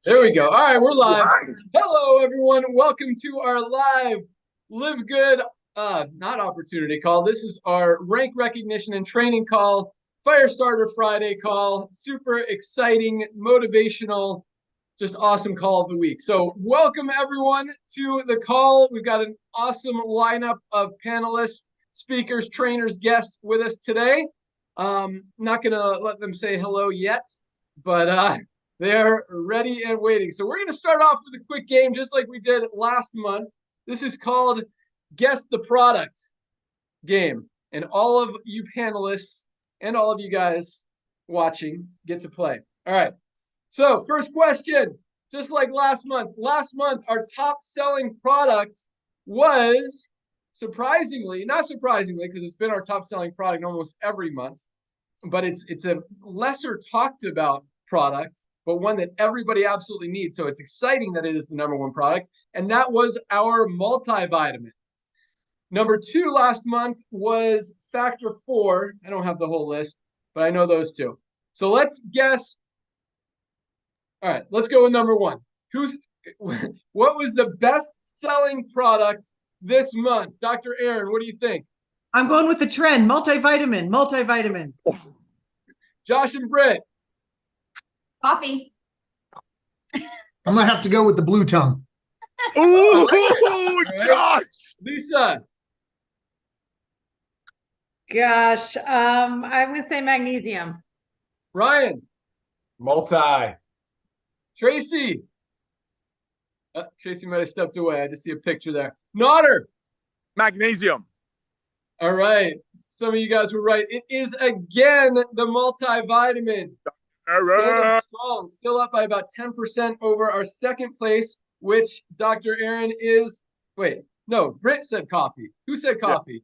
There we go. All right, we're live. Hello, everyone. Welcome to our live LiveGood, not opportunity call. This is our rank recognition and training call, Firestarter Friday call. Super exciting, motivational, just awesome call of the week. So welcome, everyone, to the call. We've got an awesome lineup of panelists, speakers, trainers, guests with us today. Not going to let them say hello yet, but they're ready and waiting. So we're going to start off with a quick game, just like we did last month. This is called Guess the Product game. And all of you panelists and all of you guys watching get to play. All right. So first question, just like last month. Last month, our top selling product was, surprisingly, not surprisingly, because it's been our top selling product almost every month, but it's a lesser talked about product, but one that everybody absolutely needs. So it's exciting that it is the #1 product. And that was our multivitamin. Number 2 last month was Factor 4. I don't have the whole list, but I know those two. So let's guess. All right, let's go with number 1. What was the best selling product this month? Dr. Aaron, what do you think? I'm going with the trend, multivitamin. Josh and Britt. Coffee. I'm gonna have to go with the blue tongue. Oh, Ooh, Josh! Lisa. Gosh, I'm gonna say magnesium. Ryan. Multi. Tracy. Tracy might have stepped away. I just see a picture there. Nodder. Magnesium. All right. Some of you guys were right. It is again the multivitamin. Strong, still up by about 10% over our second place, which Dr. Aaron is. Wait, no, Britt said coffee. Who said coffee?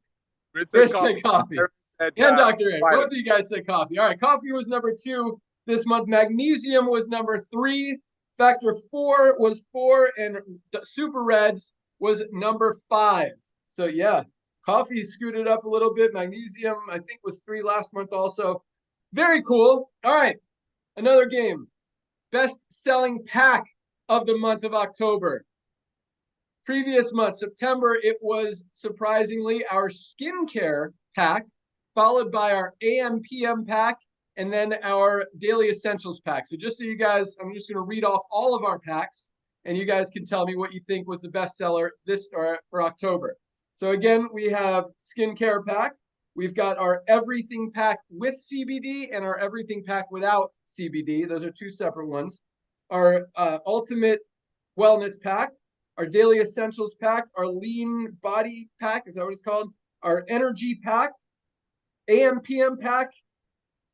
Yeah. Britt said coffee. And Dr. Aaron. Both of you guys said coffee. All right, coffee was number 2 this month. Magnesium was number 3. Factor 4 was 4, and Super Reds was number 5. So yeah, coffee scooted up a little bit. Magnesium, I think, was 3 last month also. Very cool. All right. Another game. Best selling pack of the month of October. Previous month, September, it was surprisingly our skincare pack, followed by our AM/PM pack, and then our daily essentials pack. So just so you guys, I'm just going to read off all of our packs, and you guys can tell me what you think was the best seller this or for October. So again, we have skincare pack. We've got our everything pack with CBD and our everything pack without CBD. Those are 2 separate ones. Our ultimate wellness pack, our daily essentials pack, our lean body pack, is that what it's called? Our energy pack, AM/PM pack.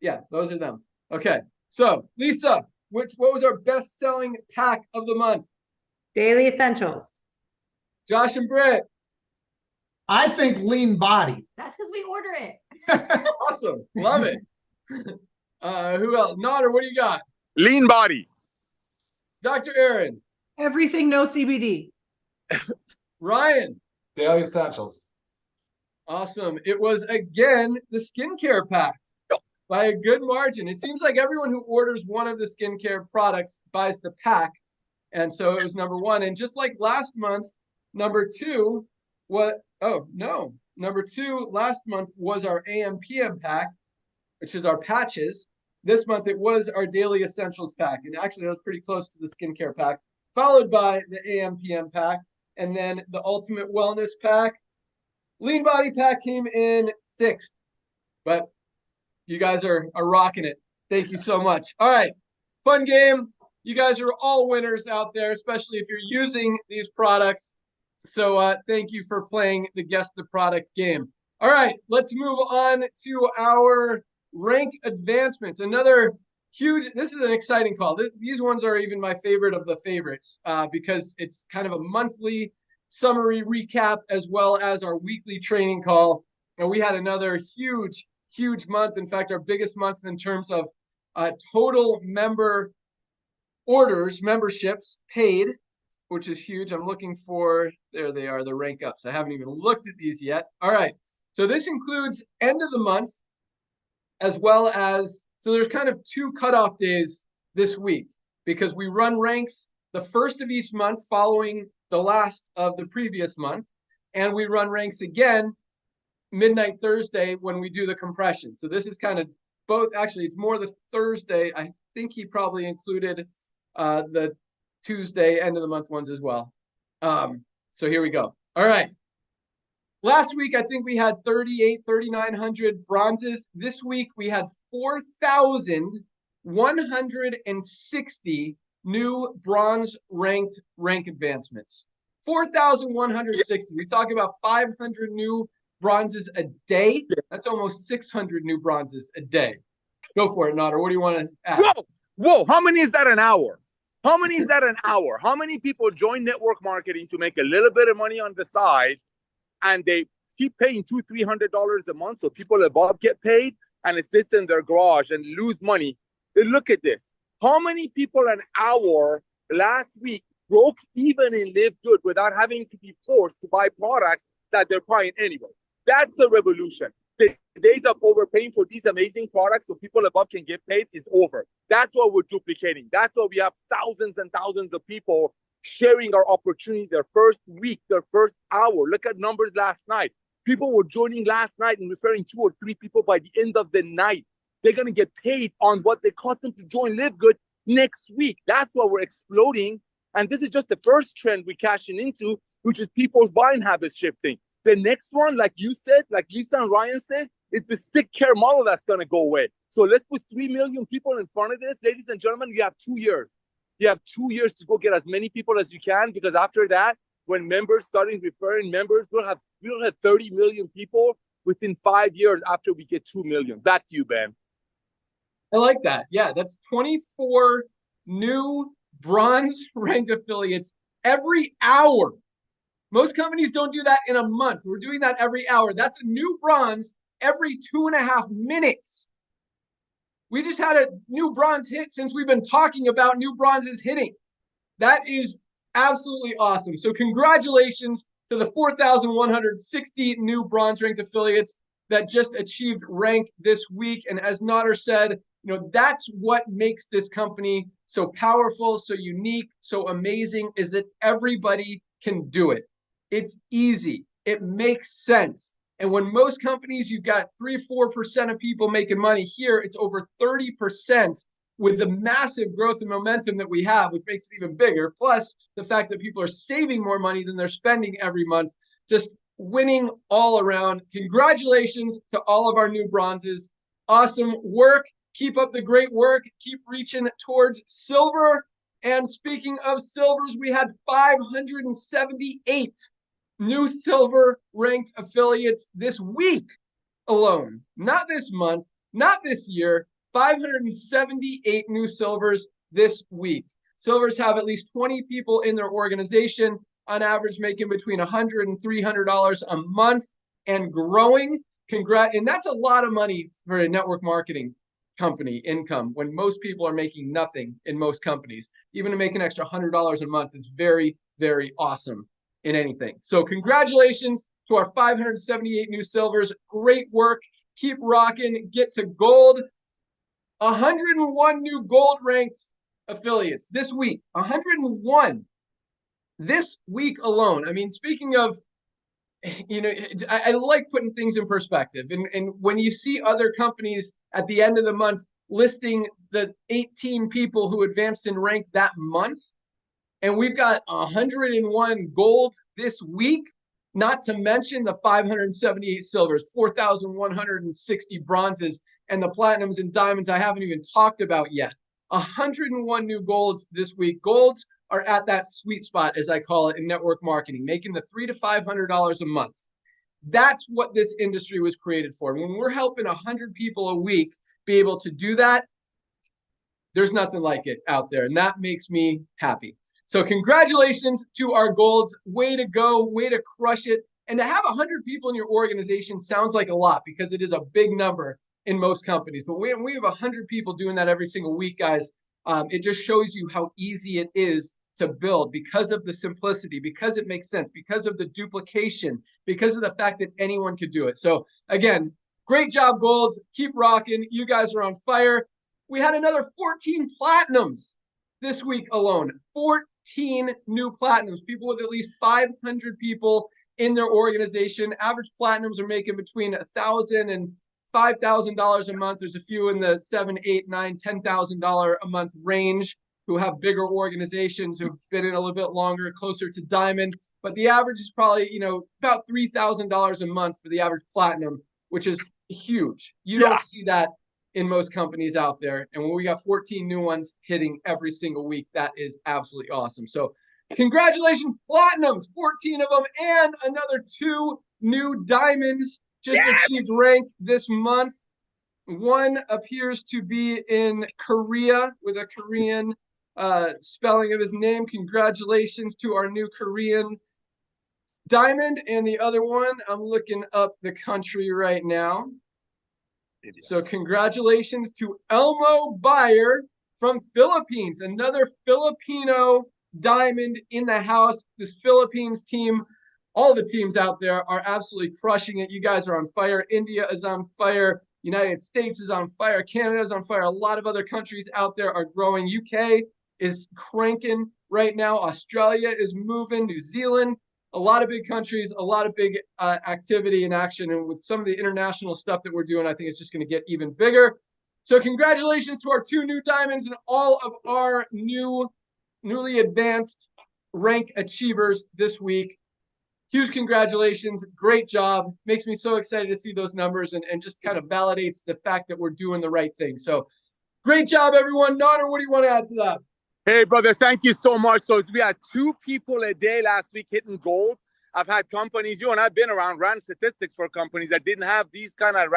Yeah, those are them. Okay, so Lisa, what was our best selling pack of the month? Daily essentials. Josh and Britt. I think lean body. That's because we order it. Awesome. Love it. Who else? Nodder, what do you got? Lean body. Dr. Aaron. Everything no CBD. Ryan. Daily essentials. Awesome. It was again the skincare pack by a good margin. It seems like everyone who orders one of the skincare products buys the pack. And so it was number 1. And just like last month, number 2, number 2 last month was our AM/PM pack, which is our patches. This month it was our daily essentials pack. And actually that was pretty close to the skincare pack, followed by the AM/PM pack, and then the ultimate wellness pack. Lean body pack came in 6th, but you guys are rocking it. Thank you so much. All right, fun game. You guys are all winners out there, especially if you're using these products. So thank you for playing the Guess the Product game. All right, let's move on to our rank advancements. Another huge, this is an exciting call. These ones are even my favorite of the favorites because it's kind of a monthly summary recap as well as our weekly training call. And we had another huge month. In fact, our biggest month in terms of total member orders, memberships paid, which is huge. I'm looking for, there they are, the rank ups. I haven't even looked at these yet. All right. So this includes end of the month as well as, so there's kind of 2 cutoff days this week. because we run ranks the first of each month following the last of the previous month. And we run ranks again midnight Thursday when we do the compression. So this is kind of both. Actually, it's more the Thursday. I think he probably included the Tuesday end of the month ones as well. So here we go. All right. Last week, I think we had 3,900 bronzes. This week, we had 4,160 new bronze rank advancements. 4,160. We talk about 500 new bronzes a day. That's almost 600 new bronzes a day. Go for it, Nader. What do you want to add? Whoa, how many is that an hour? How many is that an hour? How many people join network marketing to make a little bit of money on the side, and they keep paying $200-300 a month so people above get paid, and it sits in their garage and lose money? And look at this. How many people an hour last week broke even in LiveGood without having to be forced to buy products that they're buying anyway? That's a revolution. The days of overpaying for these amazing products so people above can get paid is over. That's what we're duplicating. That's why we have thousands and thousands of people sharing our opportunity their first week, their first hour. Look at numbers last night. People were joining last night and referring 2 or 3 people by the end of the night. They're going to get paid on what they cost them to join LiveGood next week. That's why we're exploding. And this is just the first trend we're cashing into, which is people's buying habits shifting. The next one, like you said, like Lisa and Ryan said, is the sick care model that's going to go away. So let's put 3 million people in front of this. Ladies and gentlemen, you have 2 years. You have 2 years to go get as many people as you can, because after that, when members starting referring members, we'll have 30 million people within 5 years after we get 2 million. Back to you, Ben. I like that. Yeah, that's 24 new bronze ranked affiliates every hour. Most companies don't do that in a month. We're doing that every hour. That's a new bronze every 2.5 minutes. We just had a new bronze hit since we've been talking about new bronzes hitting. That is absolutely awesome. So congratulations to the 4,160 new bronze ranked affiliates that just achieved rank this week. And as Nader said, that's what makes this company so powerful, so unique, so amazing, is that everybody can do it. It's easy. It makes sense. And when most companies, you've got 3-4% of people making money, here it's over 30% with the massive growth and momentum that we have, which makes it even bigger. Plus the fact that people are saving more money than they're spending every month, just winning all around. Congratulations to all of our new bronzes. Awesome work. Keep up the great work. Keep reaching towards silver. And speaking of silvers, we had 578 new silver ranked affiliates this week alone. Not this month, not this year. 578 new silvers this week. Silvers have at least 20 people in their organization, on average making between $100 and $300 a month and growing. And that's a lot of money for a network marketing company income when most people are making nothing in most companies. Even to make an extra $100 a month is very, very awesome in anything. So congratulations to our 578 new silvers. Great work. Keep rocking. Get to gold. 101 new gold ranked affiliates this week. 101 this week alone. I mean, speaking of, I like putting things in perspective. And when you see other companies at the end of the month listing the 18 people who advanced in rank that month, and we've got 101 gold this week, not to mention the 578 silvers, 4,160 bronzes, and the platinums and diamonds I haven't even talked about yet. 101 new golds this week. Golds are at that sweet spot, as I call it, in network marketing, making the $300 to $500 a month. That's what this industry was created for. When we're helping 100 people a week be able to do that, there's nothing like it out there, and that makes me happy. So congratulations to our golds. Way to go. Way to crush it. And to have 100 people in your organization sounds like a lot because it is a big number in most companies. But when we have 100 people doing that every single week, guys, it just shows you how easy it is to build because of the simplicity, because it makes sense, because of the duplication, because of the fact that anyone could do it. So again, great job, golds. Keep rocking. You guys are on fire. We had another 14 platinums this week alone, 14 new platinums, people with at least 500 people in their organization. Average platinums are making between $1,000 and $5,000 a month. There's a few in the $7,000, $8,000, $9,000, $10,000 a month range who have bigger organizations who've been in a little bit longer, closer to diamond. But the average is probably, you know, about $3,000 a month for the average platinum, which is huge. You don't see that in most companies out there. And when we got 14 new ones hitting every single week, that is absolutely awesome. So congratulations, platinums, 14 of them, and another 2 new diamonds just achieved rank this month. One appears to be in Korea with a Korean spelling of his name. Congratulations to our new Korean diamond. And the other one, I'm looking up the country right now. So congratulations to Elmo Bayer from Philippines, another Filipino diamond in the house. This Philippines team, all the teams out there are absolutely crushing it. You guys are on fire. India is on fire. United States is on fire. Canada is on fire. A lot of other countries out there are growing. UK is cranking right now. Australia is moving. New Zealand. A lot of big countries, a lot of big activity and action. And with some of the international stuff that we're doing, I think it's just going to get even bigger. So congratulations to our 2 new diamonds and all of our newly advanced rank achievers this week. Huge congratulations. Great job. Makes me so excited to see those numbers and just kind of validates the fact that we're doing the right thing. So great job, everyone. Nader, what do you want to add to that? Hey, brother, thank you so much. So we had 2 people a day last week hitting gold. I've had companies, you and I've been around, ran statistics for companies that didn't have these kind of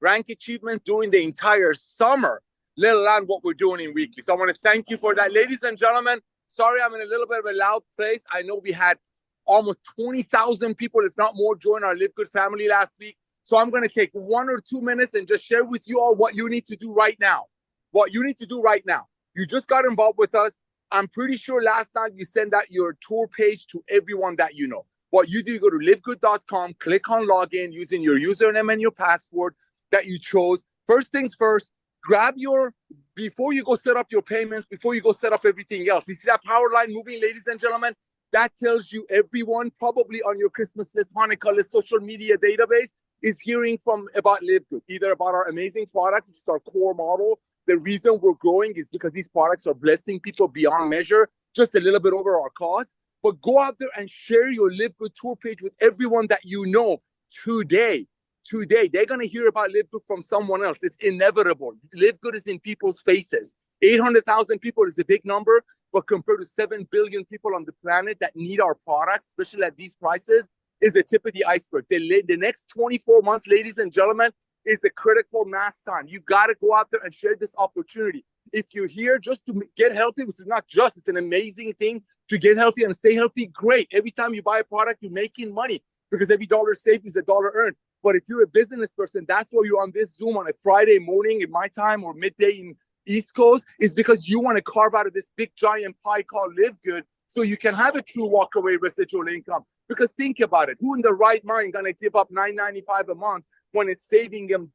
rank achievements during the entire summer, let alone what we're doing in weekly. So I want to thank you for that. Ladies and gentlemen, sorry I'm in a little bit of a loud place. I know we had almost 20,000 people, if not more, join our LiveGood family last week. So I'm going to take 1 or 2 minutes and just share with you all what you need to do right now. What you need to do right now. You just got involved with us. I'm pretty sure last night you sent out your tour page to everyone that you know. What you do, you go to livegood.com, click on login using your username and your password that you chose. First things first, grab your, before you go set up your payments, before you go set up everything else. You see that power line moving, ladies and gentlemen? That tells you everyone probably on your Christmas list, Hanukkah list, social media database is hearing from about LiveGood, either about our amazing products, which is our core model. The reason we're growing is because these products are blessing people beyond measure, just a little bit over our cost. But go out there and share your LiveGood tour page with everyone that you know today. Today, they're going to hear about LiveGood from someone else. It's inevitable. LiveGood is in people's faces. 800,000 people is a big number, but compared to 7 billion people on the planet that need our products, especially at these prices, is the tip of the iceberg. The next 24 months, ladies and gentlemen, is the critical mass time. You got to go out there and share this opportunity. If you're here just to get healthy, which is not just, it's an amazing thing to get healthy and stay healthy, great. Every time you buy a product, you're making money because every dollar saved is a dollar earned. But if you're a business person, that's why you're on this Zoom on a Friday morning in my time or midday in East Coast, is because you want to carve out of this big giant pie called LiveGood so you can have a true walkaway residual income. Because think about it, who in the right mind going to give up $9.95 a month when it's saving them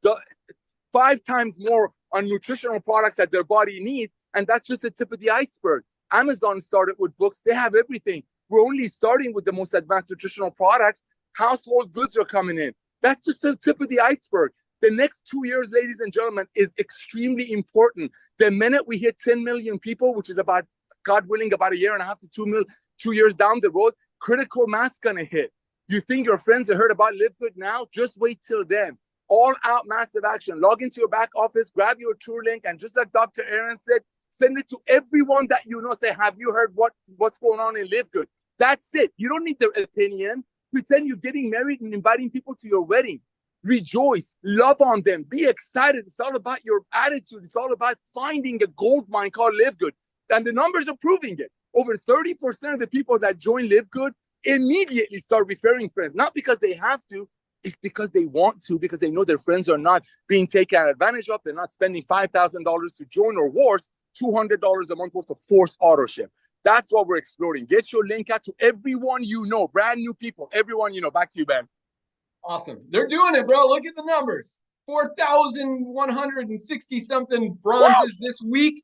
5 times more on nutritional products that their body needs? And that's just the tip of the iceberg. Amazon started with books. They have everything. We're only starting with the most advanced nutritional products. Household goods are coming in. That's just the tip of the iceberg. The next 2 years, ladies and gentlemen, is extremely important. The minute we hit 10 million people, which is about, God willing, about 1.5 to 2 years down the road, critical mass gonna hit. You think your friends have heard about LiveGood now? Just wait till then. All out massive action. Log into your back office, grab your tour link, and just like Dr. Aaron said, send it to everyone that you know. Say, have you heard what's going on in LiveGood? That's it. You don't need their opinion. Pretend you're getting married and inviting people to your wedding. Rejoice, love on them, be excited. It's all about your attitude. It's all about finding a gold mine called LiveGood. And the numbers are proving it. Over 30% of the people that join LiveGood immediately start referring friends. Not because they have to, it's because they want to, because they know their friends are not being taken advantage of. They're not spending $5,000 to join, or worse, $200 a month worth of forced auto-ship. That's what we're exploring. Get your link out to everyone you know, brand new people, everyone you know. Back to you, Ben. Awesome. They're doing it, bro. Look at the numbers. 4,160 something bronzes this week.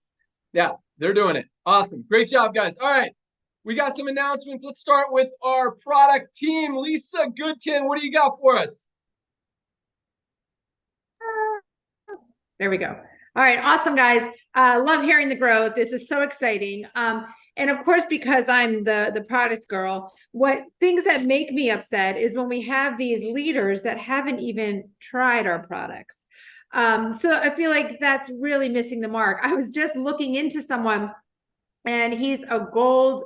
Yeah, they're doing it. Awesome. Great job, guys. All right. We got some announcements. Let's start with our product team. Lisa Goodkin, what do you got for us? There we go. All right, awesome, guys. Love hearing the growth. This is so exciting. And of course, because I'm the product girl, what things that make me upset is when we have these leaders that haven't even tried our products. So I feel like that's really missing the mark. I was just looking into someone, and he's a gold,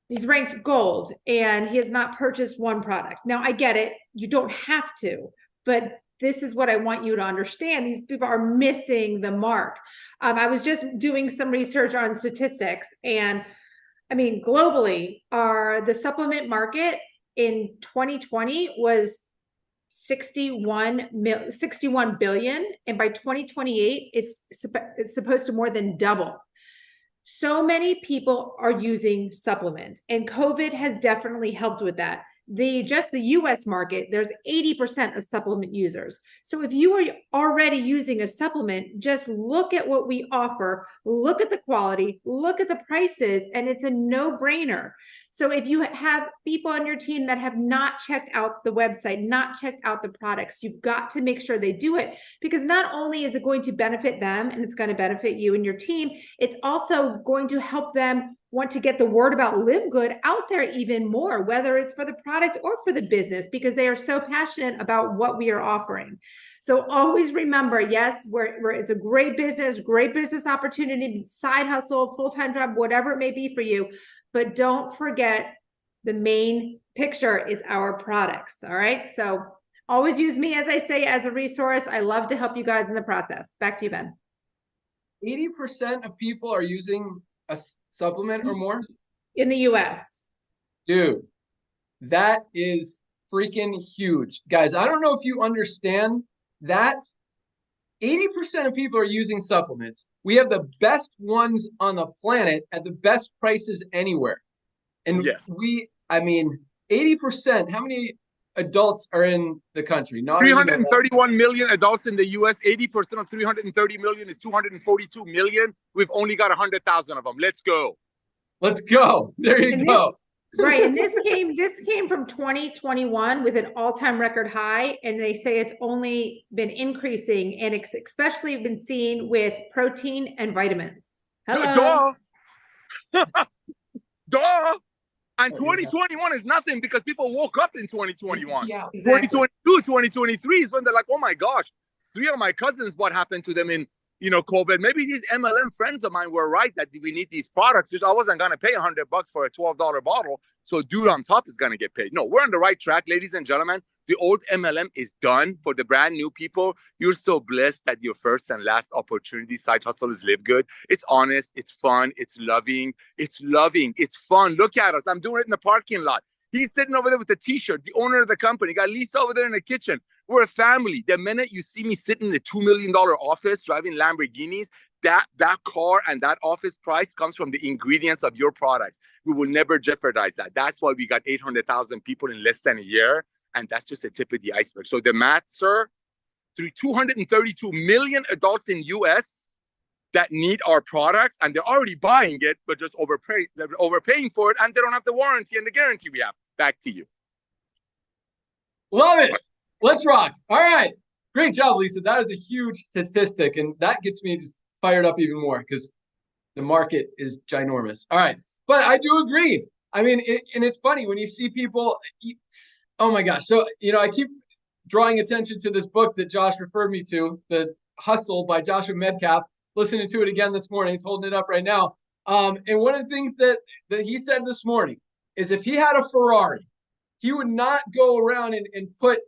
he's ranked gold, and he has not purchased one product. Now, I get it. You don't have to, but this is what I want you to understand. These people are missing the mark. I was just doing some research on statistics, and I mean, globally, the supplement market in 2020 was 61 billion, and by 2028, it's supposed to more than double. So many people are using supplements, and COVID has definitely helped with that. Just the US market, there's 80% of supplement users. So if you are already using a supplement, just look at what we offer, look at the quality, look at the prices, and it's a no-brainer. So if you have people on your team that have not checked out the website, not checked out the products, you've got to make sure they do it, because not only is it going to benefit them and it's going to benefit you and your team, it's also going to help them want to get the word about LiveGood out there even more, whether it's for the product or for the business, because they are so passionate about what we are offering. So always remember, yes, it's a great business opportunity, side hustle, full-time job, whatever it may be for you. But don't forget, the main picture is our products. All right. So always use me, as I say, as a resource. I love to help you guys in the process. Back to you, Ben. 80% of people are using a supplement or more in the US. Dude, that is freaking huge. Guys, I don't know if you understand that 80% of people are using supplements. We have the best ones on the planet at the best prices anywhere. And yes, I mean, 80%, how many adults are in the country? Not 331 million adults in the US. 80% of 330 million is 242 million. We've only got 100,000 of them. Let's go. Let's go. There you go. Right. And this came from 2021 with an all-time record high. And they say it's only been increasing, and it's especially been seen with protein and vitamins. Hello. Duh. Duh. And 2021 is nothing, because people woke up in 2021. Yeah, exactly. 2022, 2023 is when they're like, oh my gosh, 3 of my cousins, what happened to them in COVID? Maybe these MLM friends of mine were right that we need these products. I wasn't going to pay $100 for a $12 bottle. So dude on top is going to get paid. No, we're on the right track, ladies and gentlemen. The old MLM is done. For the brand new people, you're so blessed that your first and last opportunity side hustle is LiveGood. It's honest, it's fun, it's loving, it's fun. Look at us. I'm doing it in the parking lot. He's sitting over there with the t-shirt, the owner of the company. Got Lisa over there in the kitchen. We're a family. The minute you see me sitting in a $2 million office driving Lamborghinis, that car and that office price comes from the ingredients of your products. We will never jeopardize that. That's why we got 800,000 people in less than a year. And that's just a tip of the iceberg. So the math, sir, through 232 million adults in US that need our products, and they're already buying it, but just overpaying for it, and they don't have the warranty and the guarantee we have. Back to you. Love it. Let's rock. All right. Great job, Lisa. That is a huge statistic, and that gets me just fired up even more, because the market is ginormous. All right. But I do agree. I mean, and it's funny when you see people, oh my gosh. So, I keep drawing attention to this book that Josh referred me to, The Hustle by Joshua Medcalf. Listening to it again this morning. He's holding it up right now. And one of the things that he said this morning is, if he had a Ferrari, he would not go around and put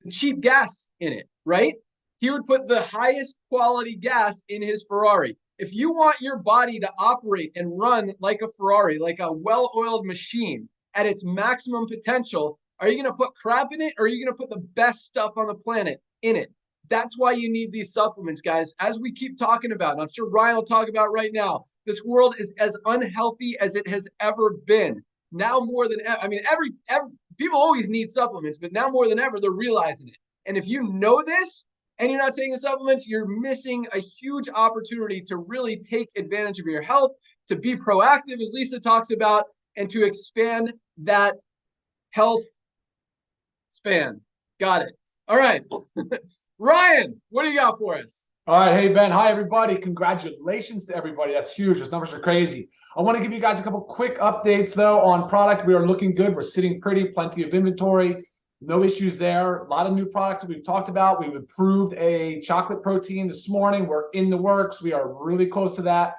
cheap gas in it, right? He would put the highest quality gas in his Ferrari. If you want your body to operate and run like a Ferrari, like a well-oiled machine at its maximum potential, are you going to put crap in it, or are you going to put the best stuff on the planet in it? That's why you need these supplements, guys. As we keep talking about, and I'm sure Ryan will talk about right now, this world is as unhealthy as it has ever been. Now more than ever, I mean, every people always need supplements, but now more than ever, they're realizing it. And if you know this, and you're not taking supplements, you're missing a huge opportunity to really take advantage of your health, to be proactive, as Lisa talks about, and to expand that health span. Got it. All right. Ryan, what do you got for us? All right. Hey, Ben. Hi, everybody. Congratulations to everybody. That's huge. Those numbers are crazy. I want to give you guys a couple quick updates, though, on product. We are looking good. We're sitting pretty, plenty of inventory. No issues there. A lot of new products that we've talked about. We've approved a chocolate protein this morning. We're in the works. We are really close to that.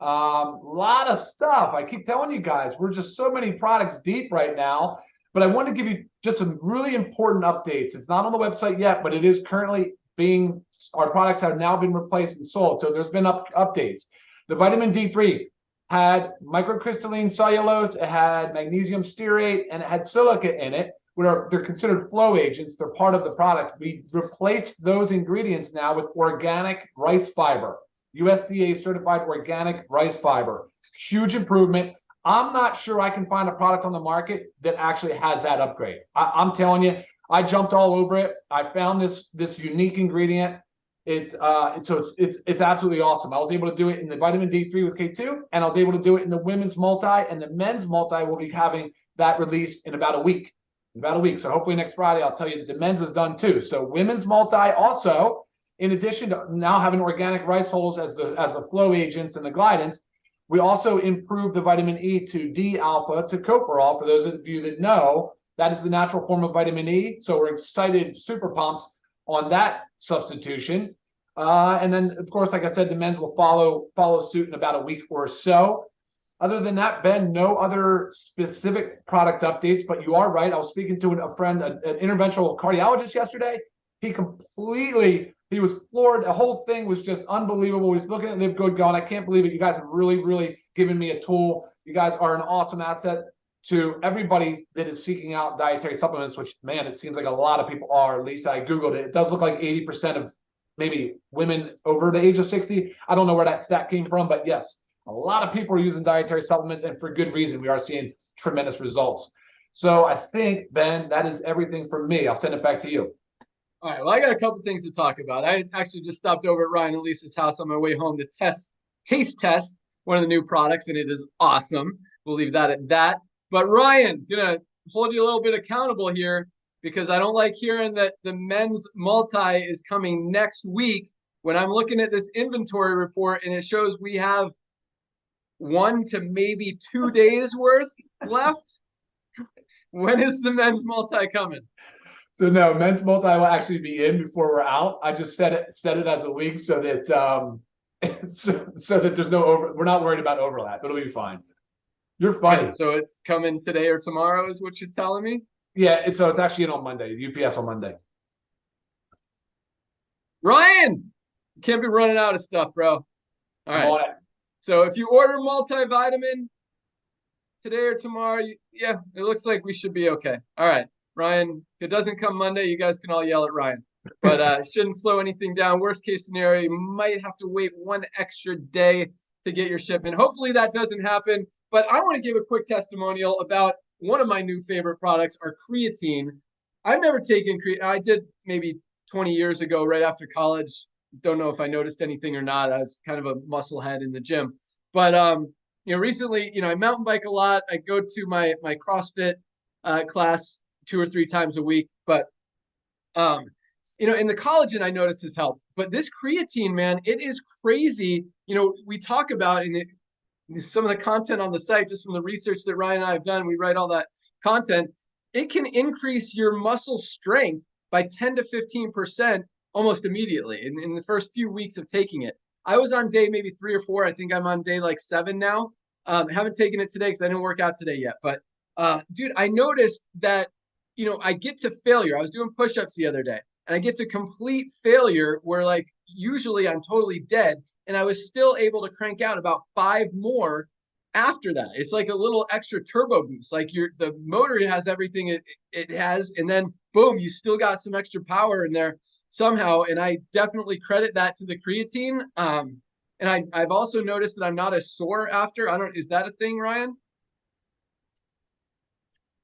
A lot of stuff. I keep telling you guys, we're just so many products deep right now. But I want to give you just some really important updates. It's not on the website yet, but it is currently being, our products have now been replaced and sold. So there's been updates. The vitamin D3 had microcrystalline cellulose, it had magnesium stearate, and it had silica in it. They're considered flow agents. They're part of the product. We replaced those ingredients now with organic rice fiber, USDA certified organic rice fiber. Huge improvement. I'm not sure I can find a product on the market that actually has that upgrade. I'm telling you, I jumped all over it. I found this unique ingredient. It's absolutely awesome. I was able to do it in the vitamin D3 with K2, and I was able to do it in the women's multi, and the men's multi will be having that released in about a week. So hopefully next Friday, I'll tell you that the men's is done too. So women's multi also, in addition to now having organic rice hulls as the flow agents and the glidants, we also improved the vitamin E to D-alpha to tocopherol. For those of you that know, that is the natural form of vitamin E. So we're excited, super pumped on that substitution. And then, of course, like I said, the men's will follow suit in about a week or so. Other than that, Ben, no other specific product updates, but you are right. I was speaking to a friend, an interventional cardiologist yesterday. He was floored. The whole thing was just unbelievable. He's looking at LiveGood going, I can't believe it. You guys have really, really given me a tool. You guys are an awesome asset to everybody that is seeking out dietary supplements, which, man, it seems like a lot of people are. At least I Googled it. It does look like 80% of maybe women over the age of 60. I don't know where that stat came from, but yes, a lot of people are using dietary supplements, and for good reason. We are seeing tremendous results. So I think, Ben, that is everything from me. I'll send it back to you. All right, well, I got a couple things to talk about. I actually just stopped over at Ryan and Lisa's house on my way home to taste test one of the new products, and it is awesome. We'll leave that at that. But Ryan, gonna hold you a little bit accountable here, because I don't like hearing that the men's multi is coming next week when I'm looking at this inventory report and it shows we have 1 to maybe 2 days worth left. When is the men's multi coming? So no, men's multi will actually be in before we're out. I just set it as a week so that so that there's we're not worried about overlap. It'll be fine. You're funny. Okay, so it's coming today or tomorrow is what you're telling me? Yeah, it's actually in on Monday, UPS on Monday. Ryan, you can't be running out of stuff, bro. All right. So if you order multivitamin today or tomorrow, yeah, it looks like we should be okay. All right, Ryan, if it doesn't come Monday, you guys can all yell at Ryan. But shouldn't slow anything down. Worst case scenario, you might have to wait 1 extra day to get your shipment. Hopefully that doesn't happen. But I want to give a quick testimonial about one of my new favorite products, our creatine. I've never taken creatine. I did maybe 20 years ago, right after college. Don't know if I noticed anything or not. I was kind of a muscle head in the gym. But recently, I mountain bike a lot. I go to my CrossFit class 2 or 3 times a week. But in the collagen, I noticed has helped. But this creatine, man, it is crazy. We talk about some of the content on the site, just from the research that Ryan and I have done, we write all that content. It can increase your muscle strength by 10 to 15% almost immediately in the first few weeks of taking it. I was on day maybe 3 or 4. I think I'm on day like 7 now. Haven't taken it today because I didn't work out today yet. But dude, I noticed that, I get to failure. I was doing push-ups the other day, and I get to complete failure where like usually I'm totally dead. And I was still able to crank out about 5 more after that. It's like a little extra turbo boost. Like the motor has everything it has, and then boom, you still got some extra power in there somehow. And I definitely credit that to the creatine. And I've also noticed that I'm not as sore after. Is that a thing, Ryan?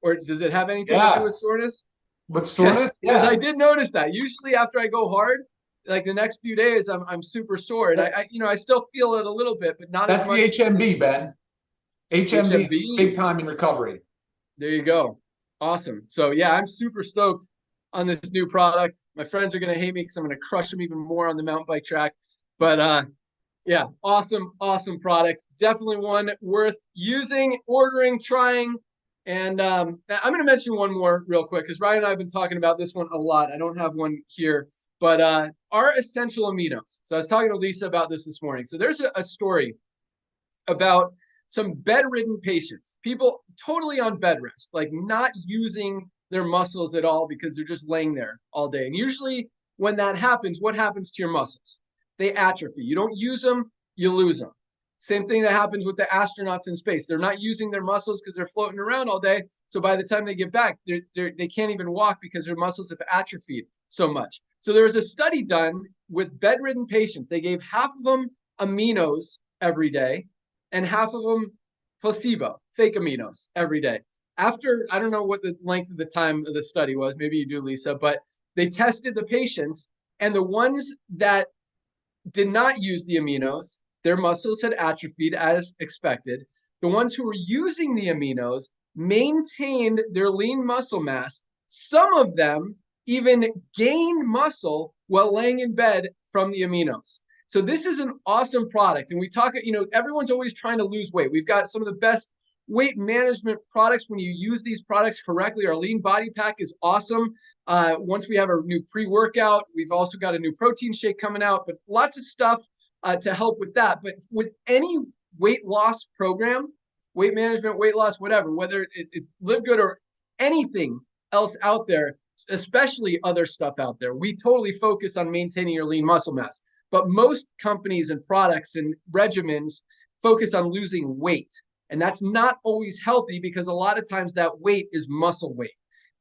Or does it have anything to do with soreness? With soreness? Because I did notice that. Usually after I go hard, like the next few days, I'm super sore, and I still feel it a little bit, but not That's as much. the HMB, Ben. HMB, HMB. big time in recovery. There you go. Awesome. So yeah, I'm super stoked on this new product. My friends are gonna hate me because I'm gonna crush them even more on the mountain bike track. But yeah, awesome product. Definitely one worth using, ordering, trying. And I'm going to mention one more real quick because Ryan and I have been talking about this one a lot. I don't have one here, but our essential aminos. So I was talking to Lisa about this morning. So there's a story about some bedridden patients, people totally on bed rest, like not using their muscles at all because they're just laying there all day. And usually when that happens, what happens to your muscles? They atrophy. You don't use them, you lose them. Same thing that happens with the astronauts in space. They're not using their muscles because they're floating around all day. So by the time they get back, they can't even walk because their muscles have atrophied so much. So there was a study done with bedridden patients. They gave half of them aminos every day and half of them placebo, fake aminos every day. After, I don't know what the length of the time of the study was. Maybe you do, Lisa, but they tested the patients, and the ones that did not use the aminos, their muscles had atrophied as expected. The ones who were using the aminos maintained their lean muscle mass. Some of them even gained muscle while laying in bed from the aminos. So this is an awesome product. And we talk, everyone's always trying to lose weight. We've got some of the best weight management products when you use these products correctly. Our lean body pack is awesome. Once we have our new pre-workout, we've also got a new protein shake coming out, but lots of stuff to help with that. But with any weight loss program, weight management, weight loss, whatever, whether it's LiveGood or anything else out there, especially other stuff out there, we totally focus on maintaining your lean muscle mass. But most companies and products and regimens focus on losing weight. And that's not always healthy because a lot of times that weight is muscle weight.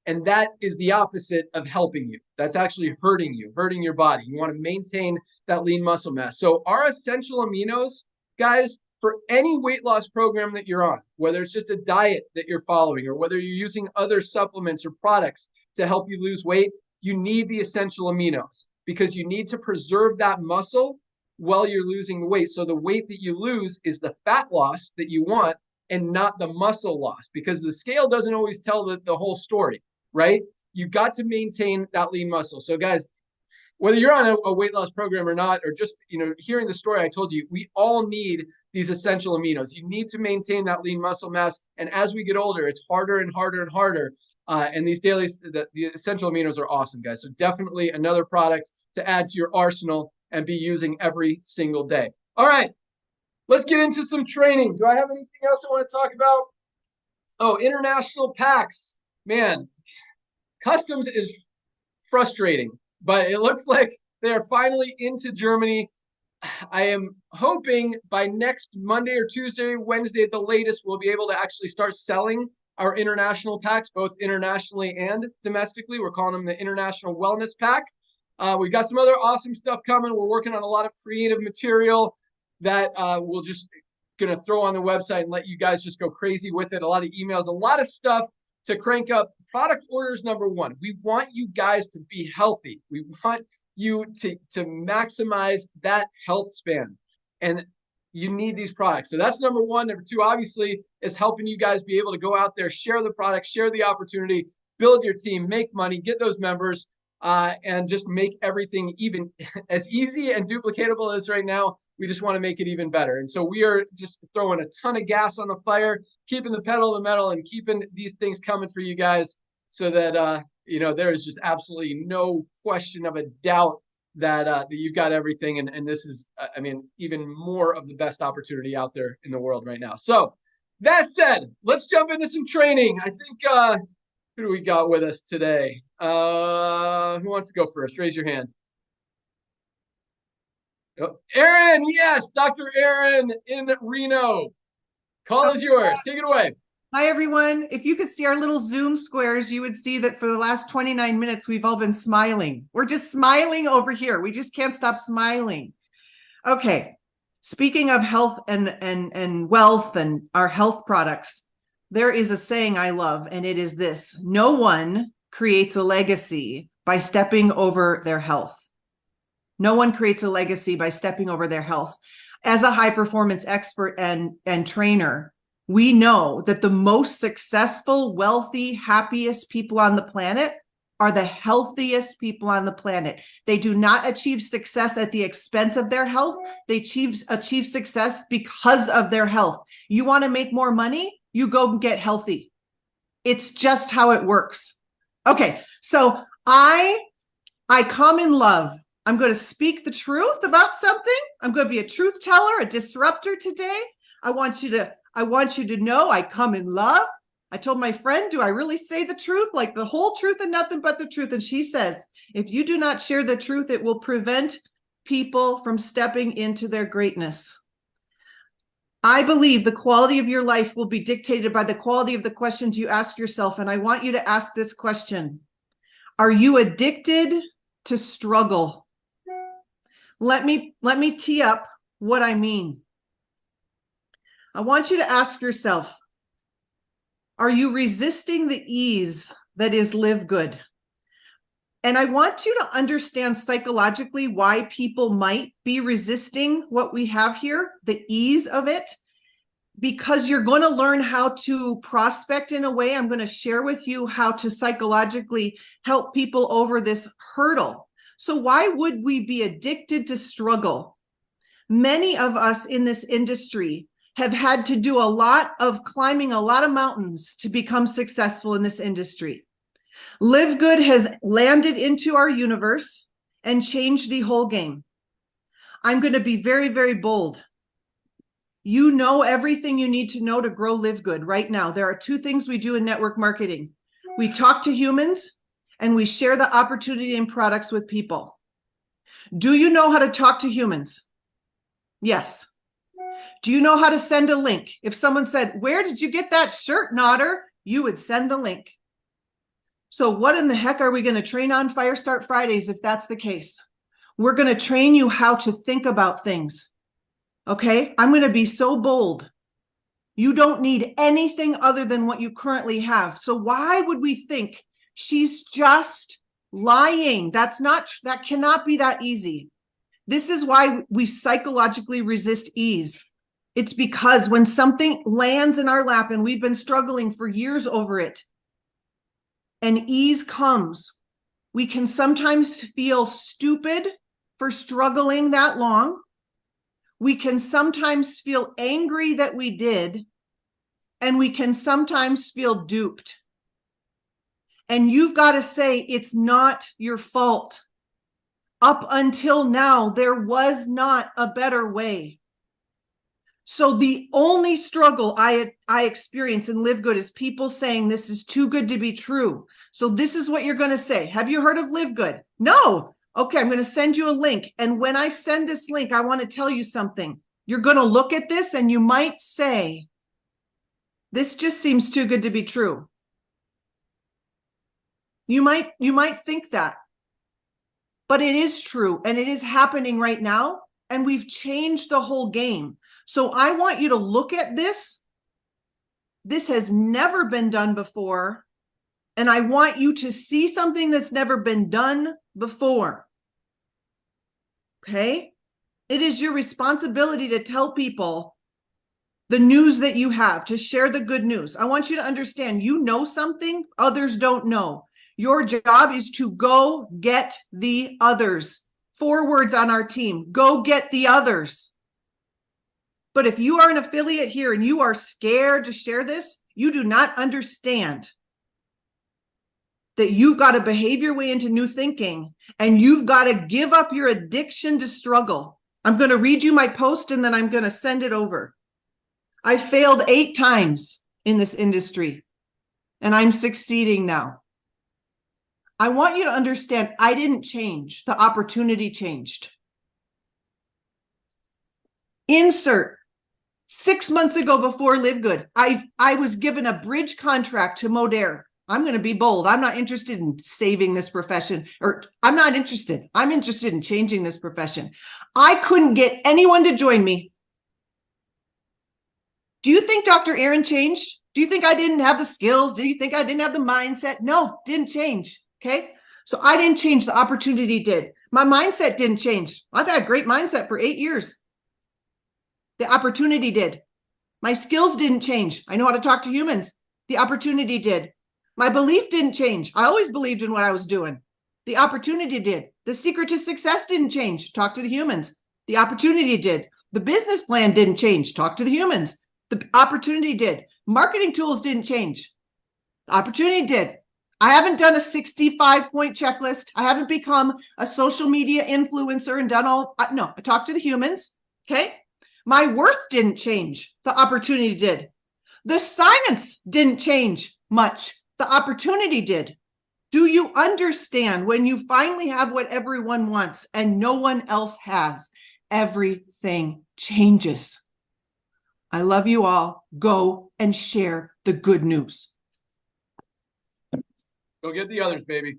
And that is the opposite of helping you. That's actually hurting you, hurting your body. You want to maintain that lean muscle mass. So our essential aminos, guys, for any weight loss program that you're on, whether it's just a diet that you're following or whether you're using other supplements or products to help you lose weight, you need the essential aminos because you need to preserve that muscle while you're losing the weight. So the weight that you lose is the fat loss that you want and not the muscle loss, because the scale doesn't always tell the whole story, right? You got to maintain that lean muscle. So guys, whether you're on a weight loss program or not, or just, hearing the story I told you, we all need these essential aminos. You need to maintain that lean muscle mass. And as we get older, it's harder and harder and harder. And these daily, the essential aminos are awesome, guys. So definitely another product to add to your arsenal and be using every single day. All right, let's get into some training. Do I have anything else I want to talk about? Oh, international packs. Man, customs is frustrating, but it looks like they are finally into Germany. I am hoping by next Monday or Tuesday, Wednesday at the latest, we'll be able to actually start selling our international packs, both internationally and domestically. We're calling them the International Wellness Pack. We've got some other awesome stuff coming. We're working on a lot of creative material that we'll just going to throw on the website and let you guys just go crazy with it. A lot of emails, a lot of stuff to crank up. Product orders number one. We want you guys to be healthy. We want you to maximize that health span. And you need these products. So that's number one. Number two, obviously, is helping you guys be able to go out there, share the product, share the opportunity, build your team, make money, get those members, and just make everything even as easy and duplicatable as right now. We just want to make it even better. And so we are just throwing a ton of gas on the fire, keeping the pedal to the metal and keeping these things coming for you guys so that, there is just absolutely no question of a doubt that you've got everything. And this is, even more of the best opportunity out there in the world right now. So that said, let's jump into some training. I think, who do we got with us today? Who wants to go first? Raise your hand. Oh, Aaron, yes, Dr. Aaron in Reno. Call is yours. Take it away. Hi, everyone. If you could see our little Zoom squares, you would see that for the last 29 minutes, we've all been smiling. We're just smiling over here. We just can't stop smiling. Okay. Speaking of health and wealth and our health products, there is a saying I love, and it is this: no one creates a legacy by stepping over their health. No one creates a legacy by stepping over their health. As a high performance expert and trainer, we know that the most successful, wealthy, happiest people on the planet are the healthiest people on the planet. They do not achieve success at the expense of their health. They achieve success because of their health. You want to make more money? You go and get healthy. It's just how it works. Okay, so I come in love. I'm going to speak the truth about something. I'm going to be a truth teller, a disruptor today. I want you to know I come in love. I told my friend, do I really say the truth? Like the whole truth and nothing but the truth. And she says, if you do not share the truth, it will prevent people from stepping into their greatness. I believe the quality of your life will be dictated by the quality of the questions you ask yourself. And I want you to ask this question. Are you addicted to struggle? Let me tee up what I mean. I want you to ask yourself, are you resisting the ease that is LiveGood? And I want you to understand psychologically why people might be resisting what we have here, the ease of it, because you're going to learn how to prospect in a way. I'm going to share with you how to psychologically help people over this hurdle. So why would we be addicted to struggle? Many of us in this industry have had to do a lot of climbing a lot of mountains to become successful in this industry. LiveGood has landed into our universe and changed the whole game. I'm going to be very, very bold. You know everything you need to know to grow LiveGood right now. There are two things we do in network marketing. We talk to humans and we share the opportunity and products with people. Do you know how to talk to humans? Yes. Do you know how to send a link? If someone said, where did you get that shirt, Nodder? You would send the link. So what in the heck are we going to train on Fire Start Fridays if that's the case? We're going to train you how to think about things. Okay? I'm going to be so bold. You don't need anything other than what you currently have. So why would we think she's just lying? That cannot be that easy. This is why we psychologically resist ease. It's because when something lands in our lap and we've been struggling for years over it, and ease comes, we can sometimes feel stupid for struggling that long. We can sometimes feel angry that we did, and we can sometimes feel duped. And you've got to say, it's not your fault. Up until now, there was not a better way. So the only struggle I experience in LiveGood is people saying this is too good to be true. So this is what you're going to say. Have you heard of LiveGood? No. Okay, I'm going to send you a link. And when I send this link, I want to tell you something. You're going to look at this and you might say, this just seems too good to be true. You might think that. But it is true, and it is happening right now, and we've changed the whole game. So I want you to look at this. This has never been done before, and I want you to see something that's never been done before. Okay? It is your responsibility to tell people the news that you have, to share the good news. I want you to understand, you know something others don't know. Your job is to go get the others. 4 words on our team: go get the others. But if you are an affiliate here and you are scared to share this, you do not understand that you've got to behave your way into new thinking, and you've got to give up your addiction to struggle. I'm going to read you my post and then I'm going to send it over. I failed 8 times in this industry, and I'm succeeding now. I want you to understand, I didn't change. The opportunity changed. Insert 6 months ago before LiveGood, I was given a bridge contract to Modere. I'm going to be bold. I'm not interested in saving this profession, or I'm not interested. I'm interested in changing this profession. I couldn't get anyone to join me. Do you think Dr. Aaron changed? Do you think I didn't have the skills? Do you think I didn't have the mindset? No, didn't change. Okay. So I didn't change. The opportunity did. My mindset didn't change. I've had a great mindset for 8 years. The opportunity did. My skills didn't change. I know how to talk to humans. The opportunity did. My belief didn't change. I always believed in what I was doing. The opportunity did. The secret to success didn't change. Talk to the humans. The opportunity did. The business plan didn't change. Talk to the humans. The opportunity did. Marketing tools didn't change. The opportunity did. I haven't done a 65-point checklist. I haven't become a social media influencer and done all. No, I talked to the humans. Okay. My worth didn't change. The opportunity did. The science didn't change much. The opportunity did. Do you understand when you finally have what everyone wants and no one else has, everything changes? I love you all. Go and share the good news. Go get the others, baby.